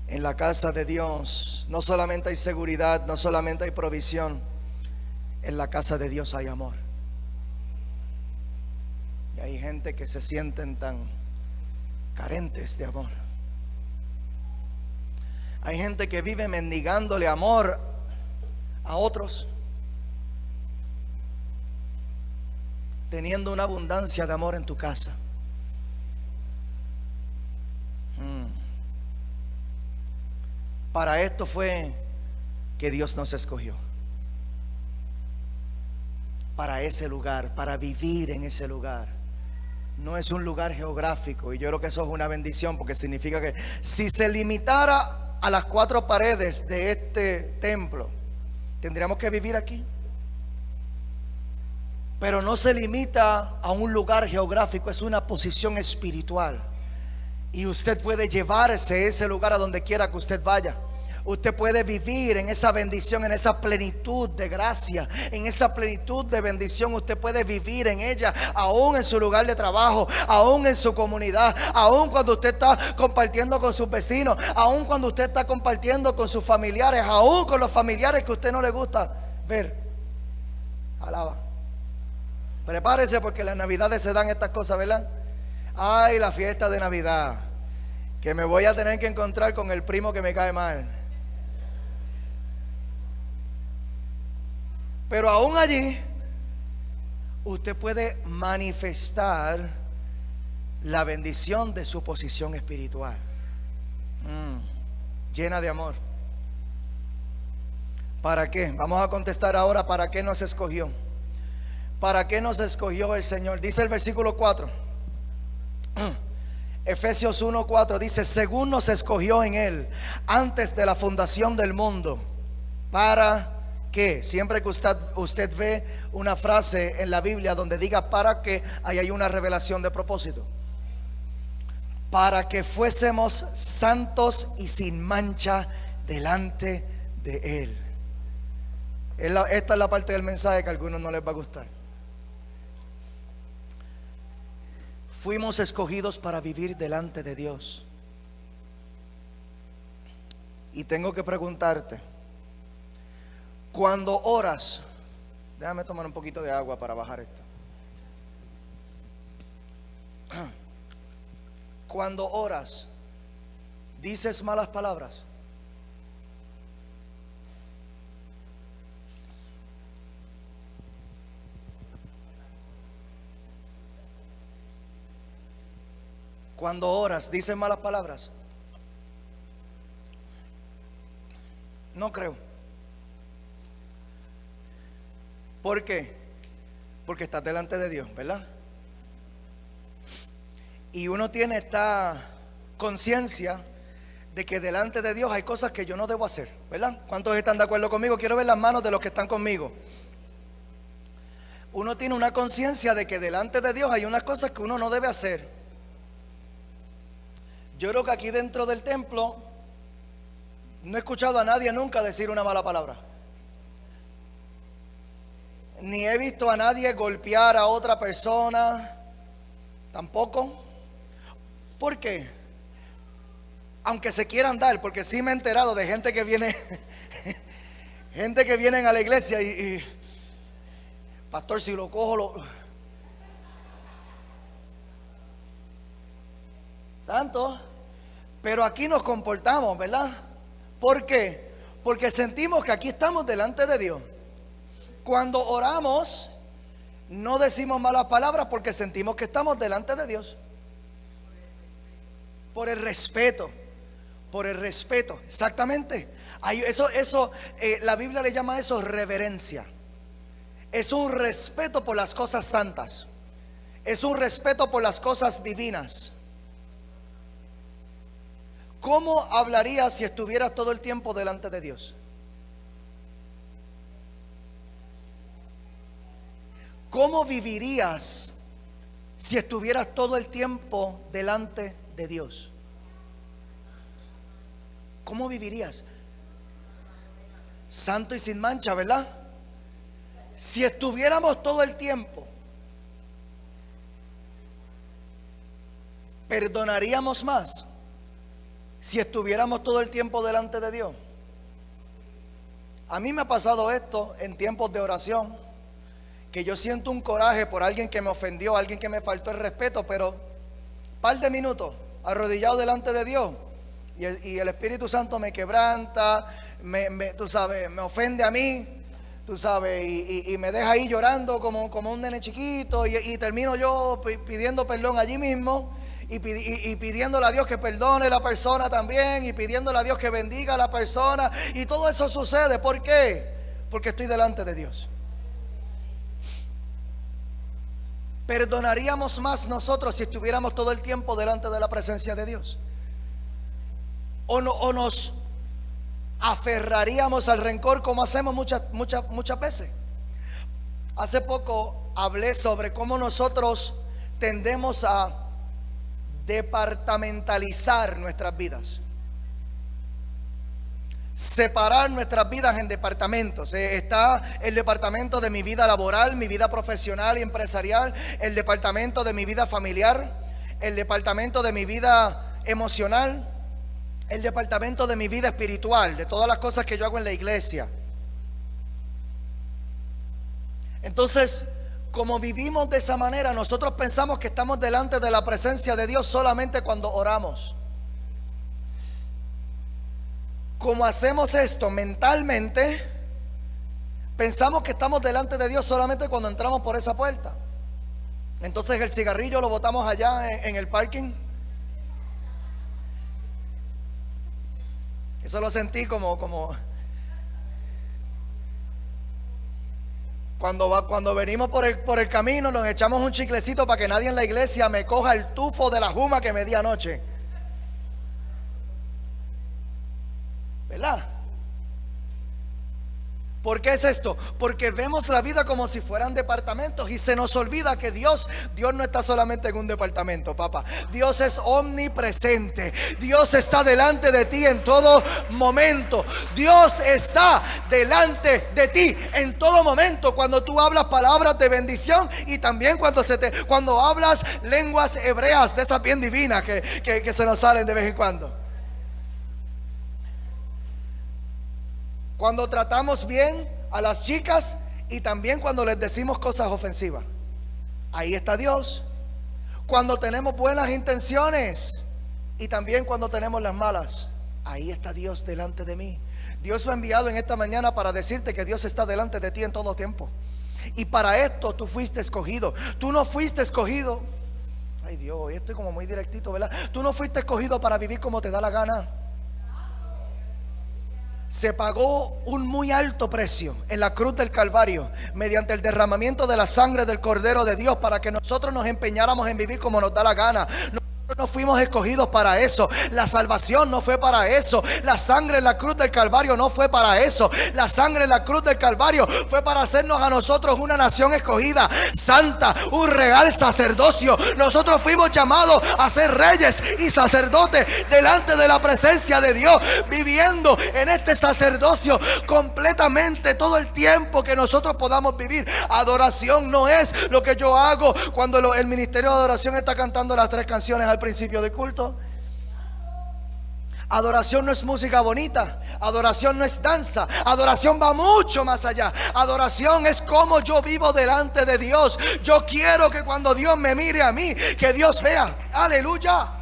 En la casa de Dios no solamente hay seguridad, no solamente hay provisión. En la casa de Dios hay amor. Y hay gente que se sienten tan carentes de amor. Hay gente que vive mendigándole amor a otros, teniendo una abundancia de amor en tu casa. Para esto fue que Dios nos escogió. Para ese lugar, para vivir en ese lugar. No es un lugar geográfico, y yo creo que eso es una bendición, porque significa que si se limitara a las 4 paredes de este templo, tendríamos que vivir aquí. Pero no se limita a un lugar geográfico, es una posición espiritual, y usted puede llevarse ese lugar a donde quiera que usted vaya. Usted puede vivir en esa bendición, en esa plenitud de gracia, en esa plenitud de bendición. Usted puede vivir en ella, aún en su lugar de trabajo, aún en su comunidad, aún cuando usted está compartiendo con sus vecinos, aún cuando usted está compartiendo con sus familiares, aún con los familiares que a usted no le gusta ver. Alaba. Prepárese, porque en las navidades se dan estas cosas, ¿verdad? Ay, la fiesta de Navidad, que me voy a tener que encontrar con el primo que me cae mal. Pero aún allí usted puede manifestar la bendición de su posición espiritual, llena de amor. ¿Para qué? Vamos a contestar ahora, ¿para qué nos escogió? ¿Para qué nos escogió el Señor? Dice el versículo 4, Efesios 1:4, dice: según nos escogió en Él antes de la fundación del mundo. ¿Para qué? Siempre que usted ve una frase en la Biblia donde diga para qué, ahí hay una revelación de propósito. Para que fuésemos santos y sin mancha delante de Él. Esta es la parte del mensaje que a algunos no les va a gustar. Fuimos escogidos para vivir delante de Dios. Y tengo que preguntarte, cuando oras, déjame tomar un poquito de agua para bajar esto. Cuando oras, ¿dices malas palabras? Cuando oras, ¿dices malas palabras? No creo. ¿Por qué? Porque estás delante de Dios, ¿verdad? Y uno tiene esta conciencia de que delante de Dios hay cosas que yo no debo hacer, ¿verdad? ¿Cuántos están de acuerdo conmigo? Quiero ver las manos de los que están conmigo. Uno tiene una conciencia de que delante de Dios hay unas cosas que uno no debe hacer. Yo creo que aquí dentro del templo no he escuchado a nadie nunca decir una mala palabra. Ni he visto a nadie golpear a otra persona. Tampoco. ¿Por qué? Aunque se quieran dar, porque sí me he enterado de gente que viene gente que vienen a la iglesia Pastor, si lo cojo, Santo. Pero aquí nos comportamos, ¿verdad? ¿Por qué? Porque sentimos que aquí estamos delante de Dios. Cuando oramos, no decimos malas palabras porque sentimos que estamos delante de Dios. Por el respeto. Por el respeto, exactamente. La Biblia le llama eso reverencia. Es un respeto por las cosas santas. Es un respeto por las cosas divinas. ¿Cómo hablarías si estuvieras todo el tiempo delante de Dios? ¿Cómo vivirías si estuvieras todo el tiempo delante de Dios? ¿Cómo vivirías? Santo y sin mancha, ¿verdad? Si estuviéramos todo el tiempo, ¿perdonaríamos más? Si estuviéramos todo el tiempo delante de Dios. A mí me ha pasado esto en tiempos de oración, que yo siento un coraje por alguien que me ofendió, alguien que me faltó el respeto, pero un par de minutos arrodillado delante de Dios y el Espíritu Santo me quebranta, tú sabes, me ofende a mí, tú sabes, y me deja ahí llorando como un nene chiquito, y termino yo pidiendo perdón allí mismo. Y pidiéndole a Dios que perdone a la persona también, y pidiéndole a Dios que bendiga a la persona, y todo eso sucede. ¿Por qué? Porque estoy delante de Dios. ¿Perdonaríamos más nosotros si estuviéramos todo el tiempo delante de la presencia de Dios? ¿O nos aferraríamos al rencor como hacemos muchas veces? Hace poco hablé sobre cómo nosotros tendemos a departamentalizar nuestras vidas, separar nuestras vidas en departamentos. Está el departamento de mi vida laboral, mi vida profesional y empresarial, el departamento de mi vida familiar, el departamento de mi vida emocional, el departamento de mi vida espiritual, de todas las cosas que yo hago en la iglesia. Entonces, como vivimos de esa manera, nosotros pensamos que estamos delante de la presencia de Dios solamente cuando oramos. Como hacemos esto mentalmente, pensamos que estamos delante de Dios solamente cuando entramos por esa puerta. Entonces el cigarrillo lo botamos allá en el parking. Eso lo sentí como Cuando venimos por el camino, nos echamos un chiclecito para que nadie en la iglesia me coja el tufo de la juma que me di anoche. ¿Verdad? ¿Por qué es esto? Porque vemos la vida como si fueran departamentos y se nos olvida que Dios no está solamente en un departamento, papá. Dios es omnipresente. Dios está delante de ti en todo momento. Dios está delante de ti en todo momento. Cuando tú hablas palabras de bendición y también cuando hablas lenguas hebreas de esas bien divinas que se nos salen de vez en cuando. Cuando tratamos bien a las chicas y también cuando les decimos cosas ofensivas. Ahí está Dios. Cuando tenemos buenas intenciones y también cuando tenemos las malas. Ahí está Dios delante de mí. Dios lo ha enviado en esta mañana para decirte que Dios está delante de ti en todo tiempo. Y para esto tú fuiste escogido. Tú no fuiste escogido. Ay Dios, hoy estoy como muy directito, ¿verdad? Tú no fuiste escogido para vivir como te da la gana. Se pagó un muy alto precio en la cruz del Calvario mediante el derramamiento de la sangre del Cordero de Dios para que nosotros nos empeñáramos en vivir como nos da la gana. No fuimos escogidos para eso. La salvación no fue para eso. La sangre en la cruz del Calvario no fue para eso. La sangre en la cruz del Calvario fue para hacernos a nosotros una nación escogida, santa, un real sacerdocio. Nosotros fuimos llamados a ser reyes y sacerdotes delante de la presencia de Dios, viviendo en este sacerdocio completamente todo el tiempo que nosotros podamos vivir. Adoración no es lo que yo hago cuando el ministerio de adoración está cantando las 3 canciones al principio del culto. Adoración no es música bonita, adoración no es danza, adoración va mucho más allá. Adoración es como yo vivo delante de Dios. Yo quiero que cuando Dios me mire a mí, que Dios vea, aleluya.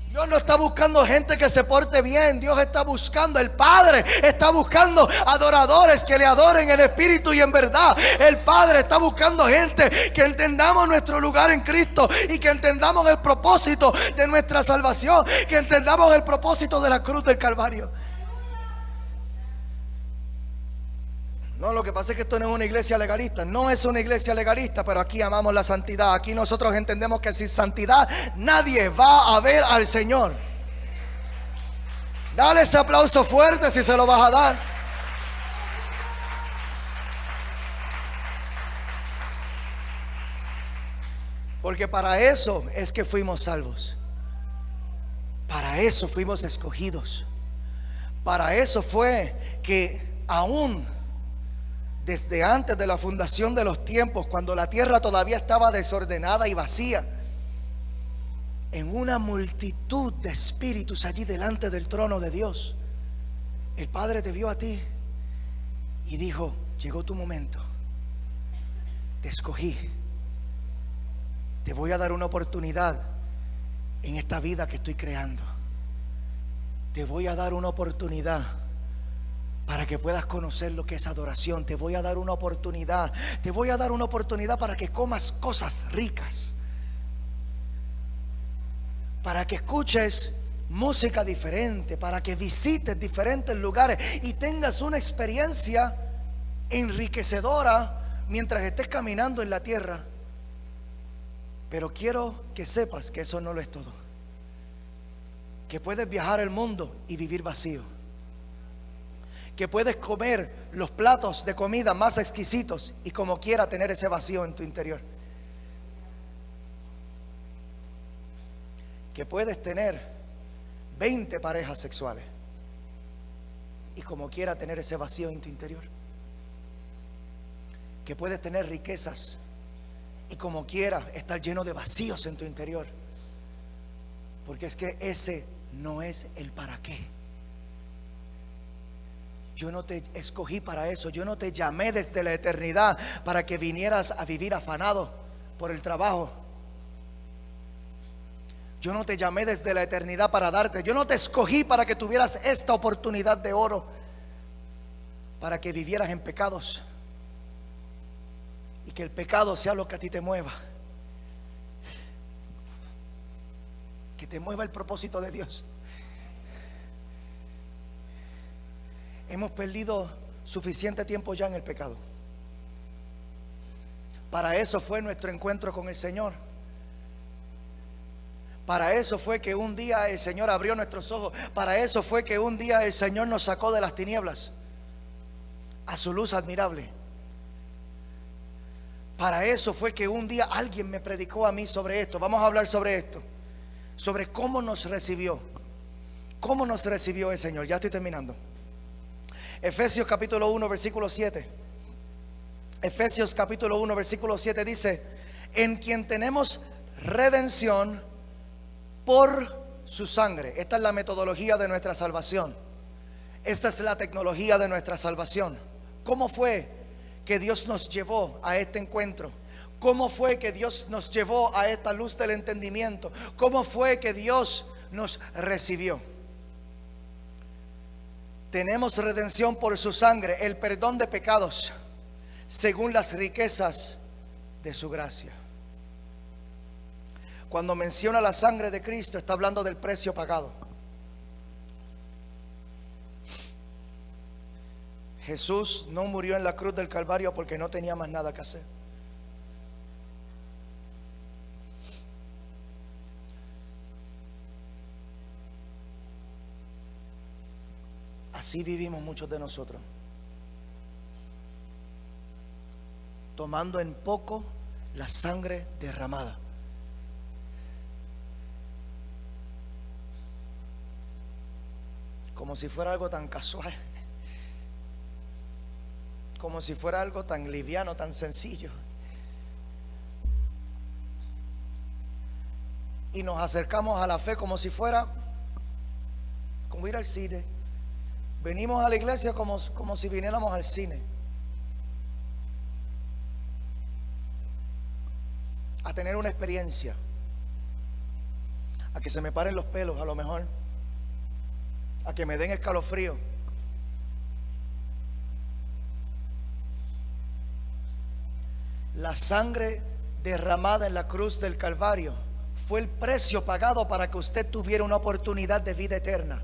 Dios no está buscando gente que se porte bien. Dios está buscando, el Padre está buscando adoradores que le adoren en espíritu y en verdad. El Padre está buscando gente que entendamos nuestro lugar en Cristo y que entendamos el propósito de nuestra salvación, que entendamos el propósito de la cruz del Calvario. No, lo que pasa es que esto no es una iglesia legalista. No es una iglesia legalista, pero aquí amamos la santidad. Aquí nosotros entendemos que sin santidad nadie va a ver al Señor. Dale ese aplauso fuerte si se lo vas a dar. Porque para eso es que fuimos salvos. Para eso fuimos escogidos. Para eso fue que aún desde antes de la fundación de los tiempos, cuando la tierra todavía estaba desordenada y vacía, en una multitud de espíritus allí delante del trono de Dios, el Padre te vio a ti y dijo: llegó tu momento, te escogí, te voy a dar una oportunidad en esta vida que estoy creando. Te voy a dar una oportunidad para que puedas conocer lo que es adoración. Te voy a dar una oportunidad. Te voy a dar una oportunidad para que comas cosas ricas, para que escuches música diferente, para que visites diferentes lugares y tengas una experiencia enriquecedora mientras estés caminando en la tierra. Pero quiero que sepas que eso no lo es todo, que puedes viajar el mundo y vivir vacío, que puedes comer los platos de comida más exquisitos y como quiera tener ese vacío en tu interior, que puedes tener 20 parejas sexuales y como quiera tener ese vacío en tu interior, que puedes tener riquezas y como quiera estar lleno de vacíos en tu interior, porque es que ese no es el para qué. Yo no te escogí para eso. Yo no te llamé desde la eternidad para que vinieras a vivir afanado por el trabajo. Yo no te llamé desde la eternidad para darte. Yo no te escogí para que tuvieras esta oportunidad de oro, para que vivieras en pecados y que el pecado sea lo que a ti te mueva, que te mueva el propósito de Dios. Hemos perdido suficiente tiempo ya en el pecado. Para eso fue nuestro encuentro con el Señor. Para eso fue que un día el Señor abrió nuestros ojos. Para eso fue que un día el Señor nos sacó de las tinieblas a su luz admirable. Para eso fue que un día alguien me predicó a mí sobre esto. Vamos a hablar sobre esto, sobre cómo nos recibió. ¿Cómo nos recibió el Señor? Ya estoy terminando. Efesios capítulo 1 versículo 7. Efesios capítulo 1 versículo 7 dice: en quien tenemos redención por su sangre. Esta es la metodología de nuestra salvación. Esta es la tecnología de nuestra salvación. ¿Cómo fue que Dios nos llevó a este encuentro? ¿Cómo fue que Dios nos llevó a esta luz del entendimiento? ¿Cómo fue que Dios nos recibió? Tenemos redención por su sangre, el perdón de pecados, según las riquezas de su gracia. Cuando menciona la sangre de Cristo, está hablando del precio pagado. Jesús no murió en la cruz del Calvario porque no tenía más nada que hacer. Así vivimos muchos de nosotros, tomando en poco la sangre derramada. Como si fuera algo tan casual, como si fuera algo tan liviano, tan sencillo. Y nos acercamos a la fe como si fuera ir al cine. Venimos a la iglesia como si viniéramos al cine. A tener una experiencia. A que se me paren los pelos, a lo mejor. A que me den escalofrío. La sangre derramada en la cruz del Calvario fue el precio pagado para que usted tuviera una oportunidad de vida eterna.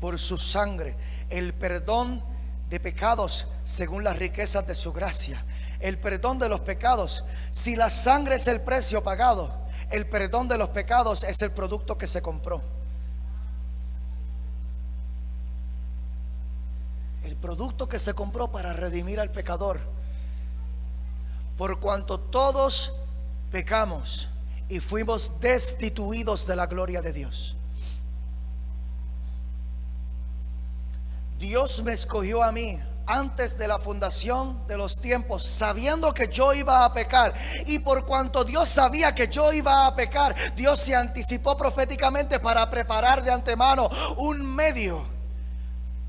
Por su sangre, el perdón de pecados según las riquezas de su gracia. El perdón de los pecados. Si la sangre es el precio pagado, el perdón de los pecados es el producto que se compró. El producto que se compró para redimir al pecador. Por cuanto todos pecamos y fuimos destituidos de la gloria de Dios. Dios me escogió a mí antes de la fundación de los tiempos, sabiendo que yo iba a pecar. Y por cuanto Dios sabía que yo iba a pecar, Dios se anticipó proféticamente para preparar de antemano un medio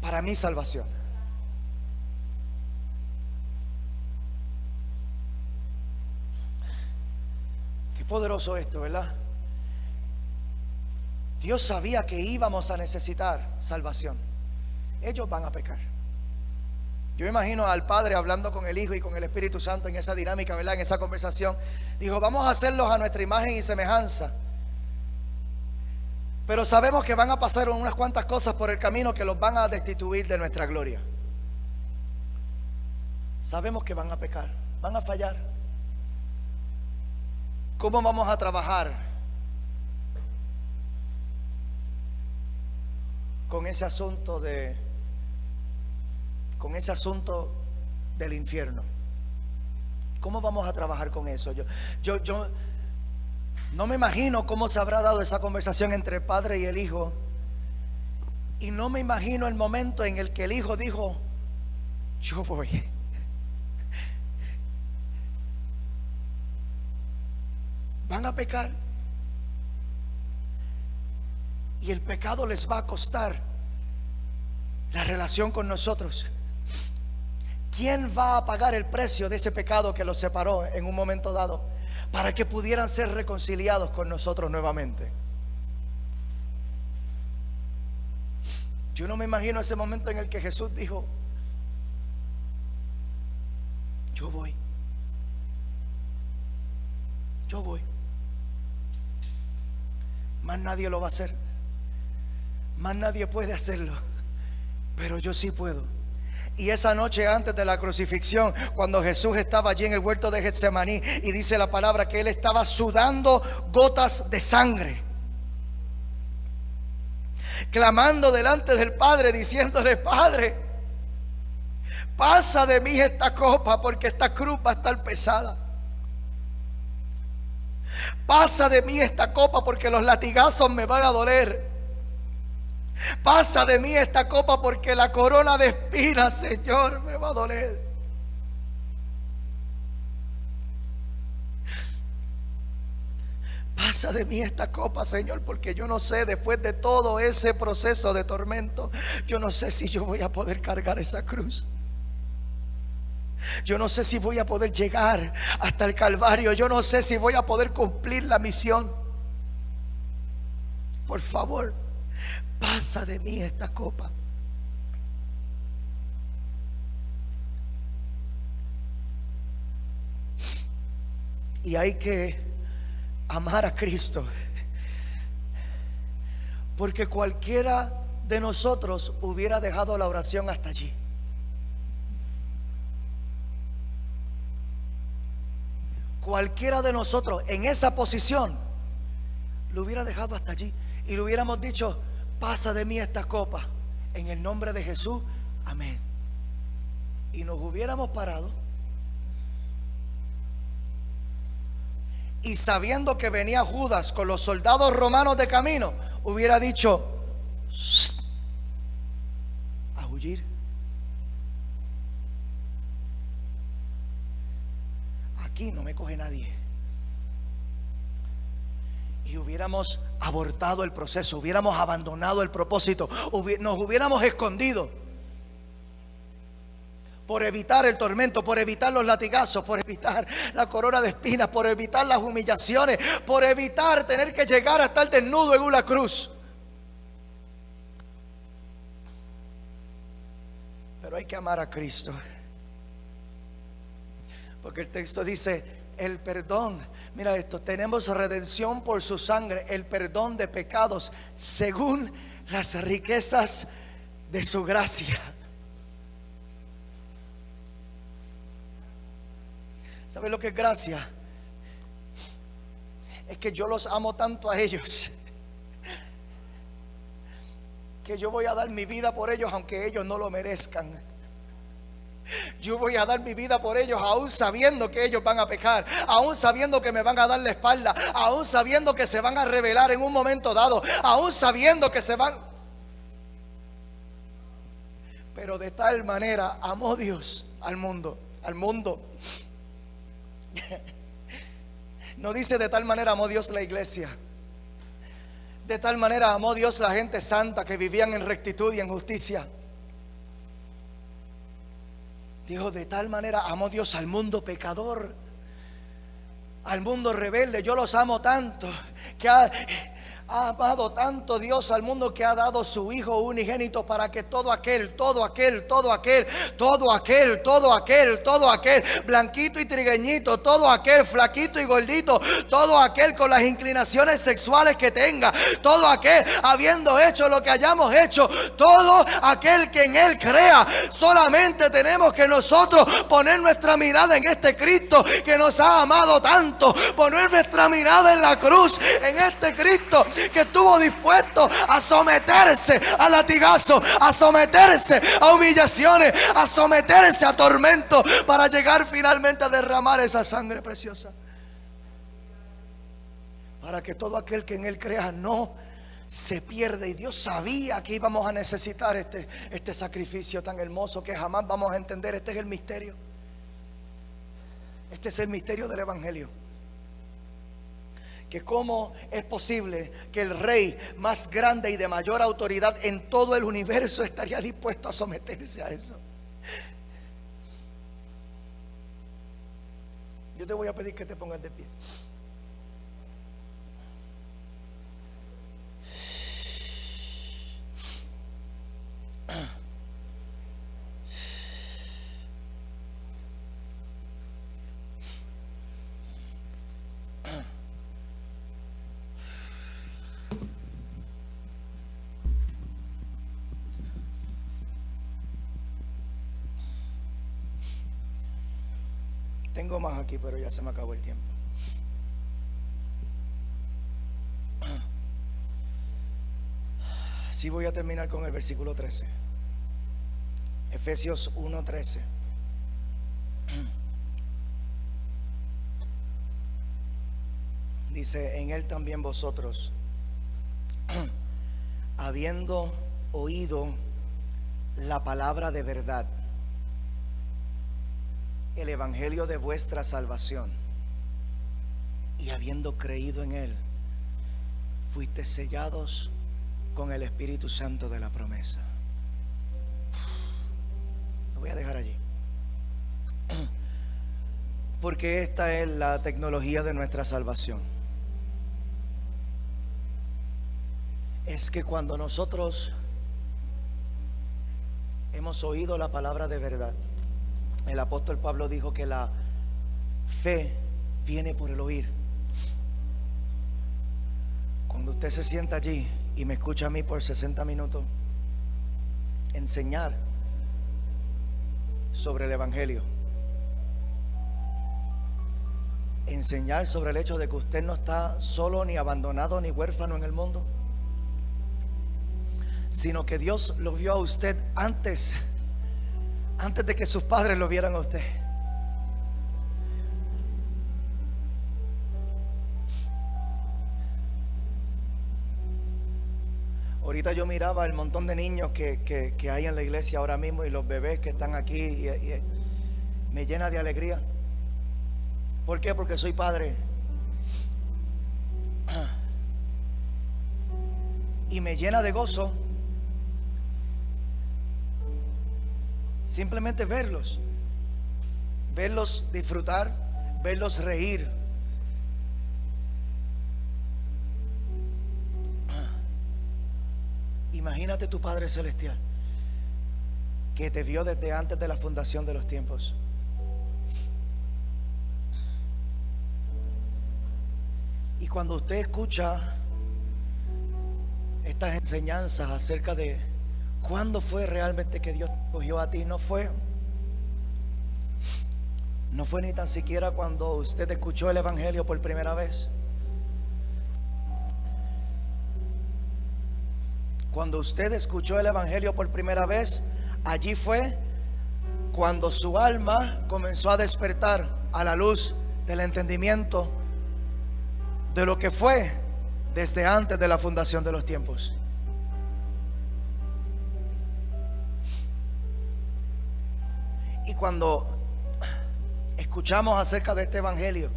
para mi salvación. Qué poderoso esto, ¿verdad? Dios sabía que íbamos a necesitar salvación. Ellos van a pecar. Yo me imagino al Padre hablando con el Hijo y con el Espíritu Santo en esa dinámica, ¿verdad? En esa conversación. Dijo, vamos a hacerlos a nuestra imagen y semejanza. Pero sabemos que van a pasar unas cuantas cosas por el camino que los van a destituir de nuestra gloria. Sabemos que van a pecar, van a fallar. ¿Cómo vamos a trabajar con ese asunto del infierno? ¿Cómo vamos a trabajar con eso? Yo no me imagino cómo se habrá dado esa conversación entre el Padre y el Hijo. Y no me imagino el momento en el que el Hijo dijo, yo voy. Van a pecar. Y el pecado les va a costar la relación con nosotros. ¿Quién va a pagar el precio de ese pecado que los separó en un momento dado para que pudieran ser reconciliados con nosotros nuevamente? Yo no me imagino ese momento en el que Jesús dijo, yo voy. Yo voy. Más nadie lo va a hacer. Más nadie puede hacerlo. Pero yo sí puedo. Y esa noche antes de la crucifixión, cuando Jesús estaba allí en el huerto de Getsemaní, y dice la palabra que él estaba sudando gotas de sangre, clamando delante del Padre, diciéndole, Padre, pasa de mí esta copa, porque esta cruz va a estar pesada. Pasa de mí esta copa, porque los latigazos me van a doler. Pasa de mí esta copa, porque la corona de espinas, Señor, me va a doler. Pasa de mí esta copa, Señor, porque yo no sé, después de todo ese proceso de tormento, yo no sé si yo voy a poder cargar esa cruz. Yo no sé si voy a poder llegar hasta el Calvario. Yo no sé si voy a poder cumplir la misión. Por favor, pasa de mí esta copa. Y hay que amar a Cristo, porque cualquiera de nosotros hubiera dejado la oración hasta allí. Cualquiera de nosotros en esa posición lo hubiera dejado hasta allí y le hubiéramos dicho, pasa de mí esta copa, en el nombre de Jesús, amén. Y nos hubiéramos parado, y sabiendo que venía Judas con los soldados romanos de camino, hubiera dicho, a huir. Aquí no me coge nadie. Y y hubiéramos abortado el proceso, hubiéramos abandonado el propósito, nos hubiéramos escondido por evitar el tormento, por evitar los latigazos, por evitar la corona de espinas, por evitar las humillaciones, por evitar tener que llegar a estar desnudo en una cruz. Pero hay que amar a Cristo, porque el texto dice: el perdón, mira esto, tenemos redención por su sangre, el perdón de pecados según las riquezas de su gracia. ¿Sabes lo que es gracia? Es que yo los amo tanto a ellos que yo voy a dar mi vida por ellos aunque ellos no lo merezcan. Yo voy a dar mi vida por ellos aún sabiendo que ellos van a pecar, aún sabiendo que me van a dar la espalda, aún sabiendo que se van a rebelar en un momento dado, aún sabiendo que se van. Pero de tal manera amó Dios al mundo. No dice de tal manera amó Dios la iglesia. De tal manera amó Dios la gente santa que vivían en rectitud y en justicia. Dijo: de tal manera amó Dios al mundo pecador, al mundo rebelde. Yo los amo tanto que ha amado tanto Dios al mundo que ha dado su Hijo unigénito para que todo aquel, blanquito y trigueñito, todo aquel flaquito y gordito, todo aquel con las inclinaciones sexuales que tenga, todo aquel habiendo hecho lo que hayamos hecho, todo aquel que en Él crea. Solamente tenemos que nosotros poner nuestra mirada en este Cristo que nos ha amado tanto, poner nuestra mirada en la cruz, en este Cristo que estuvo dispuesto a someterse a latigazos, a someterse a humillaciones, a someterse a tormento para llegar finalmente a derramar esa sangre preciosa, para que todo aquel que en Él crea no se pierda. Y Dios sabía que íbamos a necesitar este sacrificio tan hermoso que jamás vamos a entender. Este es el misterio. Este es el misterio del Evangelio. Que cómo es posible que el rey más grande y de mayor autoridad en todo el universo estaría dispuesto a someterse a eso. Yo te voy a pedir que te pongas de pie. Tengo más aquí, pero ya se me acabó el tiempo. Sí, voy a terminar con el versículo 13. Efesios 1:13. Dice: en Él también vosotros, habiendo oído la palabra de verdad, el evangelio de vuestra salvación, y habiendo creído en Él, fuiste sellados con el Espíritu Santo de la promesa. Lo voy a dejar allí, porque esta es la tecnología de nuestra salvación. Es que cuando nosotros hemos oído la palabra de verdad, el apóstol Pablo dijo que la fe viene por el oír. Cuando usted se sienta allí y me escucha a mí por 60 minutos enseñar sobre el evangelio, enseñar sobre el hecho de que usted no está solo, ni abandonado, ni huérfano en el mundo, sino que Dios lo vio a usted antes de que sus padres lo vieran a usted. Ahorita yo miraba el montón de niños que hay en la iglesia ahora mismo, y los bebés que están aquí, y me llena de alegría. ¿Por qué? Porque soy padre. y me llena de gozo simplemente verlos disfrutar, verlos reír. Imagínate tu Padre Celestial que te vio desde antes de la fundación de los tiempos. Y cuando usted escucha estas enseñanzas acerca de cuándo fue realmente que Dios te escogió a ti, no fue ni tan siquiera cuando usted escuchó el Evangelio por primera vez. Cuando usted escuchó el Evangelio por primera vez, allí fue cuando su alma comenzó a despertar a la luz del entendimiento de lo que fue desde antes de la fundación de los tiempos. Y cuando escuchamos acerca de este Evangelio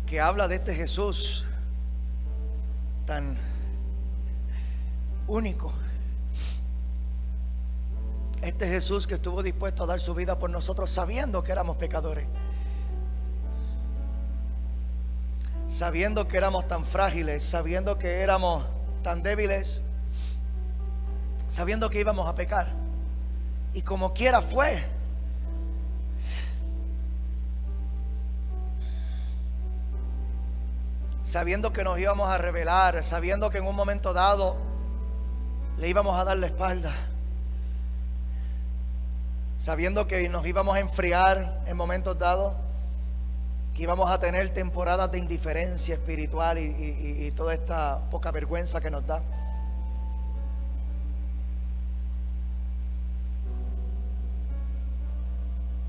que habla de este Jesús tan único, este Jesús que estuvo dispuesto a dar su vida por nosotros sabiendo que éramos pecadores, sabiendo que éramos tan frágiles, sabiendo que éramos tan débiles, sabiendo que íbamos a pecar, y como quiera fue. Sabiendo que nos íbamos a rebelar, sabiendo que en un momento dado le íbamos a dar la espalda, sabiendo que nos íbamos a enfriar en momentos dados, que íbamos a tener temporadas de indiferencia espiritual y toda esta poca vergüenza que nos da.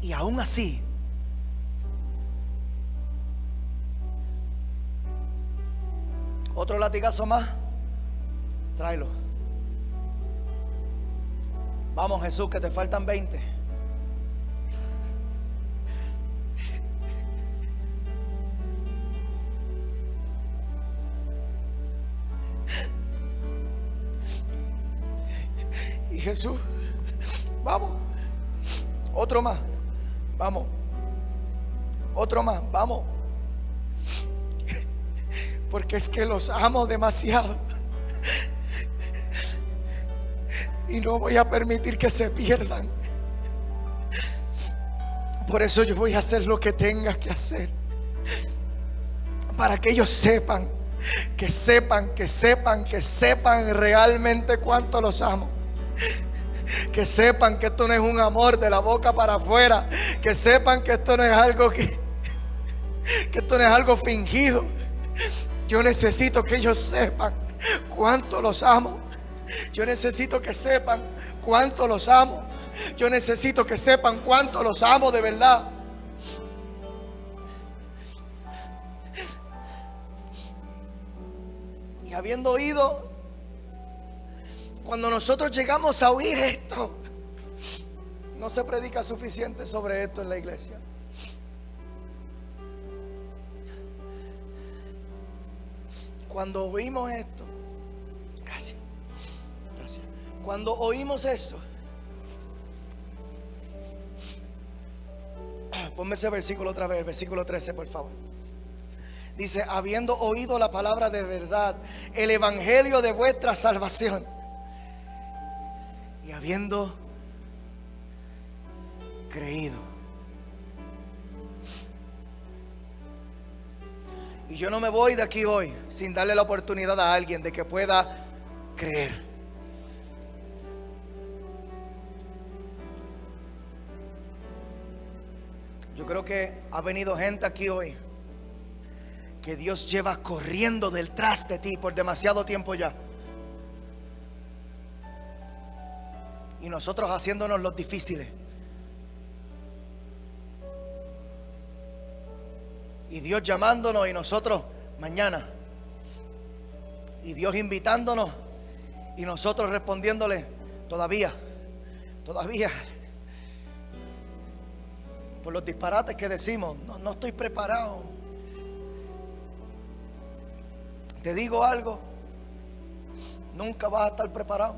Y aún así, otro latigazo más, tráelo. Vamos, Jesús, que te faltan 20. Y Jesús, vamos, otro más, vamos, otro más, vamos. Porque es que los amo demasiado y no voy a permitir que se pierdan. Por eso yo voy a hacer lo que tenga que hacer, para que ellos sepan realmente cuánto los amo. Que sepan que esto no es un amor de la boca para afuera, que sepan que esto no es algo que esto no es algo fingido. Yo necesito que ellos sepan cuánto los amo. Yo necesito que sepan cuánto los amo. Yo necesito que sepan cuánto los amo de verdad. Y habiendo oído, cuando nosotros llegamos a oír esto, no se predica suficiente sobre esto en la iglesia. Cuando oímos esto, gracias. Cuando oímos esto, ponme ese versículo otra vez, versículo 13, por favor. Dice: habiendo oído la palabra de verdad, el evangelio de vuestra salvación, y habiendo creído. Y yo no me voy de aquí hoy sin darle la oportunidad a alguien de que pueda creer. Yo creo que ha venido gente aquí hoy que Dios lleva corriendo detrás de ti por demasiado tiempo ya, y nosotros haciéndonos los difíciles, y Dios llamándonos y nosotros mañana, y Dios invitándonos y nosotros respondiéndole todavía por los disparates que decimos. No estoy preparado. Te digo algo, nunca vas a estar preparado.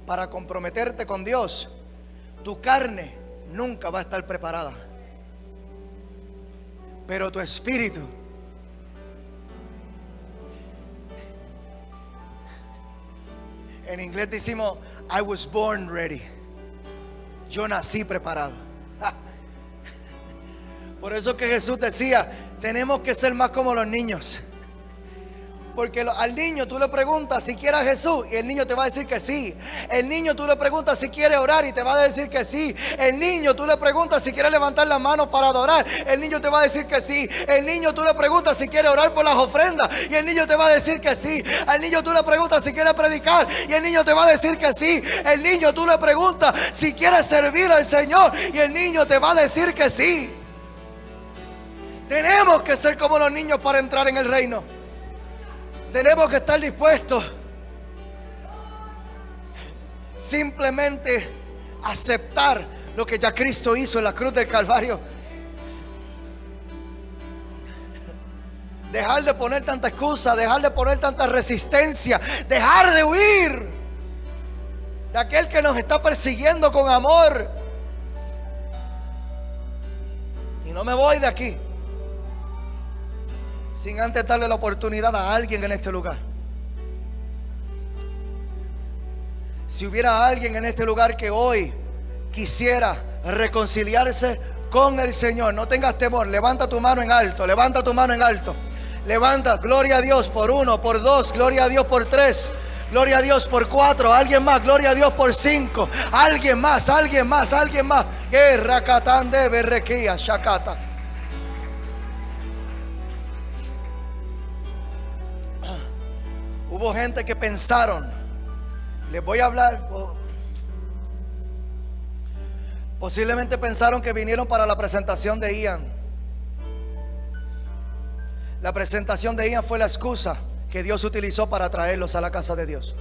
Para comprometerte con Dios, tu carne nunca va a estar preparada, pero tu espíritu. En inglés decimos I was born ready. Yo nací preparado. Por eso que Jesús decía, tenemos que ser más como los niños. Porque al niño tú le preguntas si quiere a Jesús y el niño te va a decir que sí. El niño tú le preguntas si quiere orar y te va a decir que sí. El niño tú le preguntas si quiere levantar las manos para adorar. El niño te va a decir que sí. El niño tú le preguntas si quiere orar por las ofrendas y el niño te va a decir que sí. Al niño tú le preguntas si quiere predicar y el niño te va a decir que sí. El niño tú le preguntas si quiere servir al Señor y el niño te va a decir que sí. Tenemos que ser como los niños para entrar en el reino. Tenemos que estar dispuestos simplemente a aceptar lo que ya Cristo hizo en la cruz del Calvario. Dejar de poner tanta excusa, dejar de poner tanta resistencia, dejar de huir de aquel que nos está persiguiendo con amor. Y no me voy de aquí sin antes darle la oportunidad a alguien en este lugar. Si hubiera alguien en este lugar que hoy quisiera reconciliarse con el Señor, no tengas temor, levanta tu mano en alto, levanta tu mano en alto. Levanta, gloria a Dios por 1, por 2, gloria a Dios por 3, gloria a Dios por 4, alguien más, gloria a Dios por 5, alguien más, alguien más, alguien más. Rakatán de berrequía, shakata. Hubo gente que pensaron, les voy a hablar, posiblemente pensaron que vinieron para la presentación de Ian. La presentación de Ian fue la excusa que Dios utilizó para traerlos a la casa de Dios.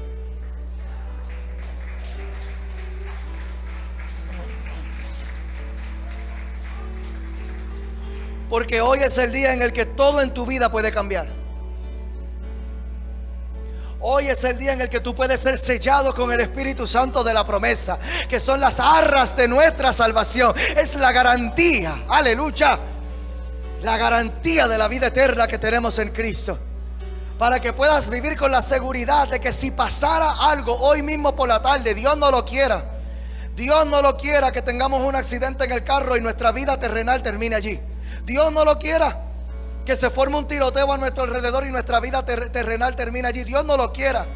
Porque hoy es el día en el que todo en tu vida puede cambiar. Hoy es el día en el que tú puedes ser sellado con el Espíritu Santo de la promesa, que son las arras de nuestra salvación. Es la garantía, aleluya, la garantía de la vida eterna que tenemos en Cristo. Para que puedas vivir con la seguridad de que si pasara algo hoy mismo por la tarde, Dios no lo quiera, Dios no lo quiera que tengamos un accidente en el carro y nuestra vida terrenal termine allí. Dios no lo quiera que se forme un tiroteo a nuestro alrededor y nuestra vida terrenal termina allí. Dios no lo quiera.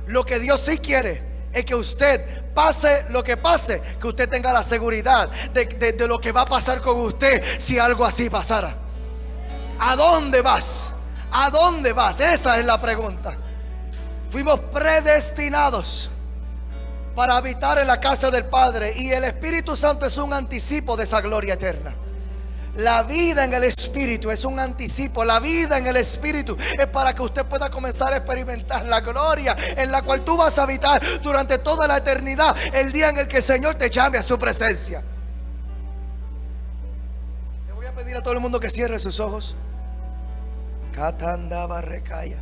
Lo que Dios sí quiere es que usted, pase lo que pase, que usted tenga la seguridad de lo que va a pasar con usted si algo así pasara. ¿A dónde vas? ¿A dónde vas? Esa es la pregunta. Fuimos predestinados para habitar en la casa del Padre, y el Espíritu Santo es un anticipo de esa gloria eterna. La vida en el Espíritu es un anticipo. La vida en el Espíritu es para que usted pueda comenzar a experimentar la gloria en la cual tú vas a habitar durante toda la eternidad, el día en el que el Señor te llame a su presencia. Le voy a pedir a todo el mundo que cierre sus ojos. Katanda barrecaya.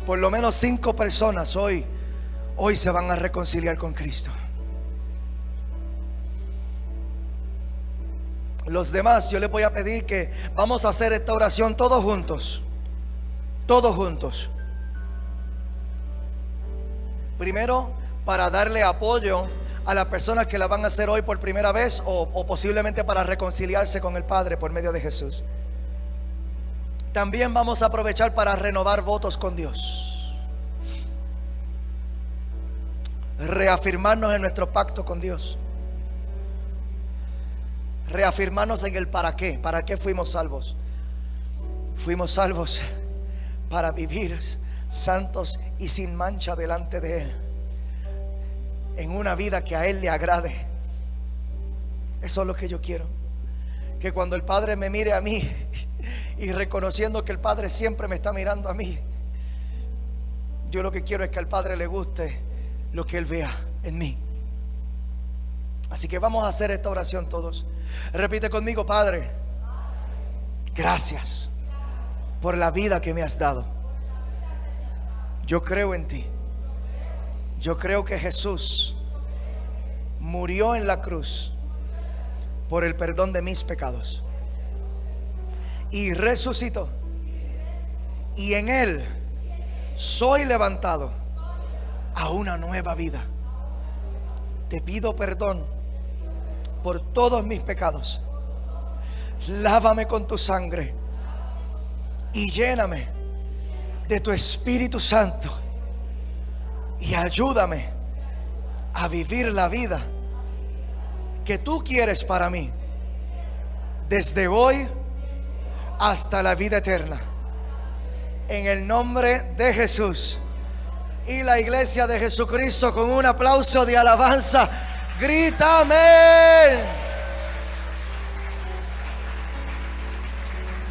Por lo menos 5 personas hoy se van a reconciliar con Cristo. Los demás, yo les voy a pedir que vamos a hacer esta oración todos juntos. Todos juntos. Primero, para darle apoyo a las personas que la van a hacer hoy por primera vez, o posiblemente para reconciliarse con el Padre por medio de Jesús. También vamos a aprovechar para renovar votos con Dios. Reafirmarnos en nuestro pacto con Dios. Reafirmarnos en el para qué. ¿Para qué fuimos salvos? Fuimos salvos para vivir santos y sin mancha delante de Él, en una vida que a Él le agrade. Eso es lo que yo quiero. Que cuando el Padre me mire a mí, y reconociendo que el Padre siempre me está mirando a mí, yo lo que quiero es que al Padre le guste lo que Él vea en mí. Así que vamos a hacer esta oración todos. Repite conmigo: Padre, Gracias por la vida que me has dado. Yo creo en ti. Yo creo que Jesús murió en la cruz por el perdón de mis pecados y resucitó, y en Él soy levantado a una nueva vida. Te pido perdón por todos mis pecados. Lávame con tu sangre y lléname de tu Espíritu Santo, y ayúdame a vivir la vida que tú quieres para mí, desde hoy hasta la vida eterna. En el nombre de Jesús. Y la iglesia de Jesucristo, con un aplauso de alabanza, grita amén.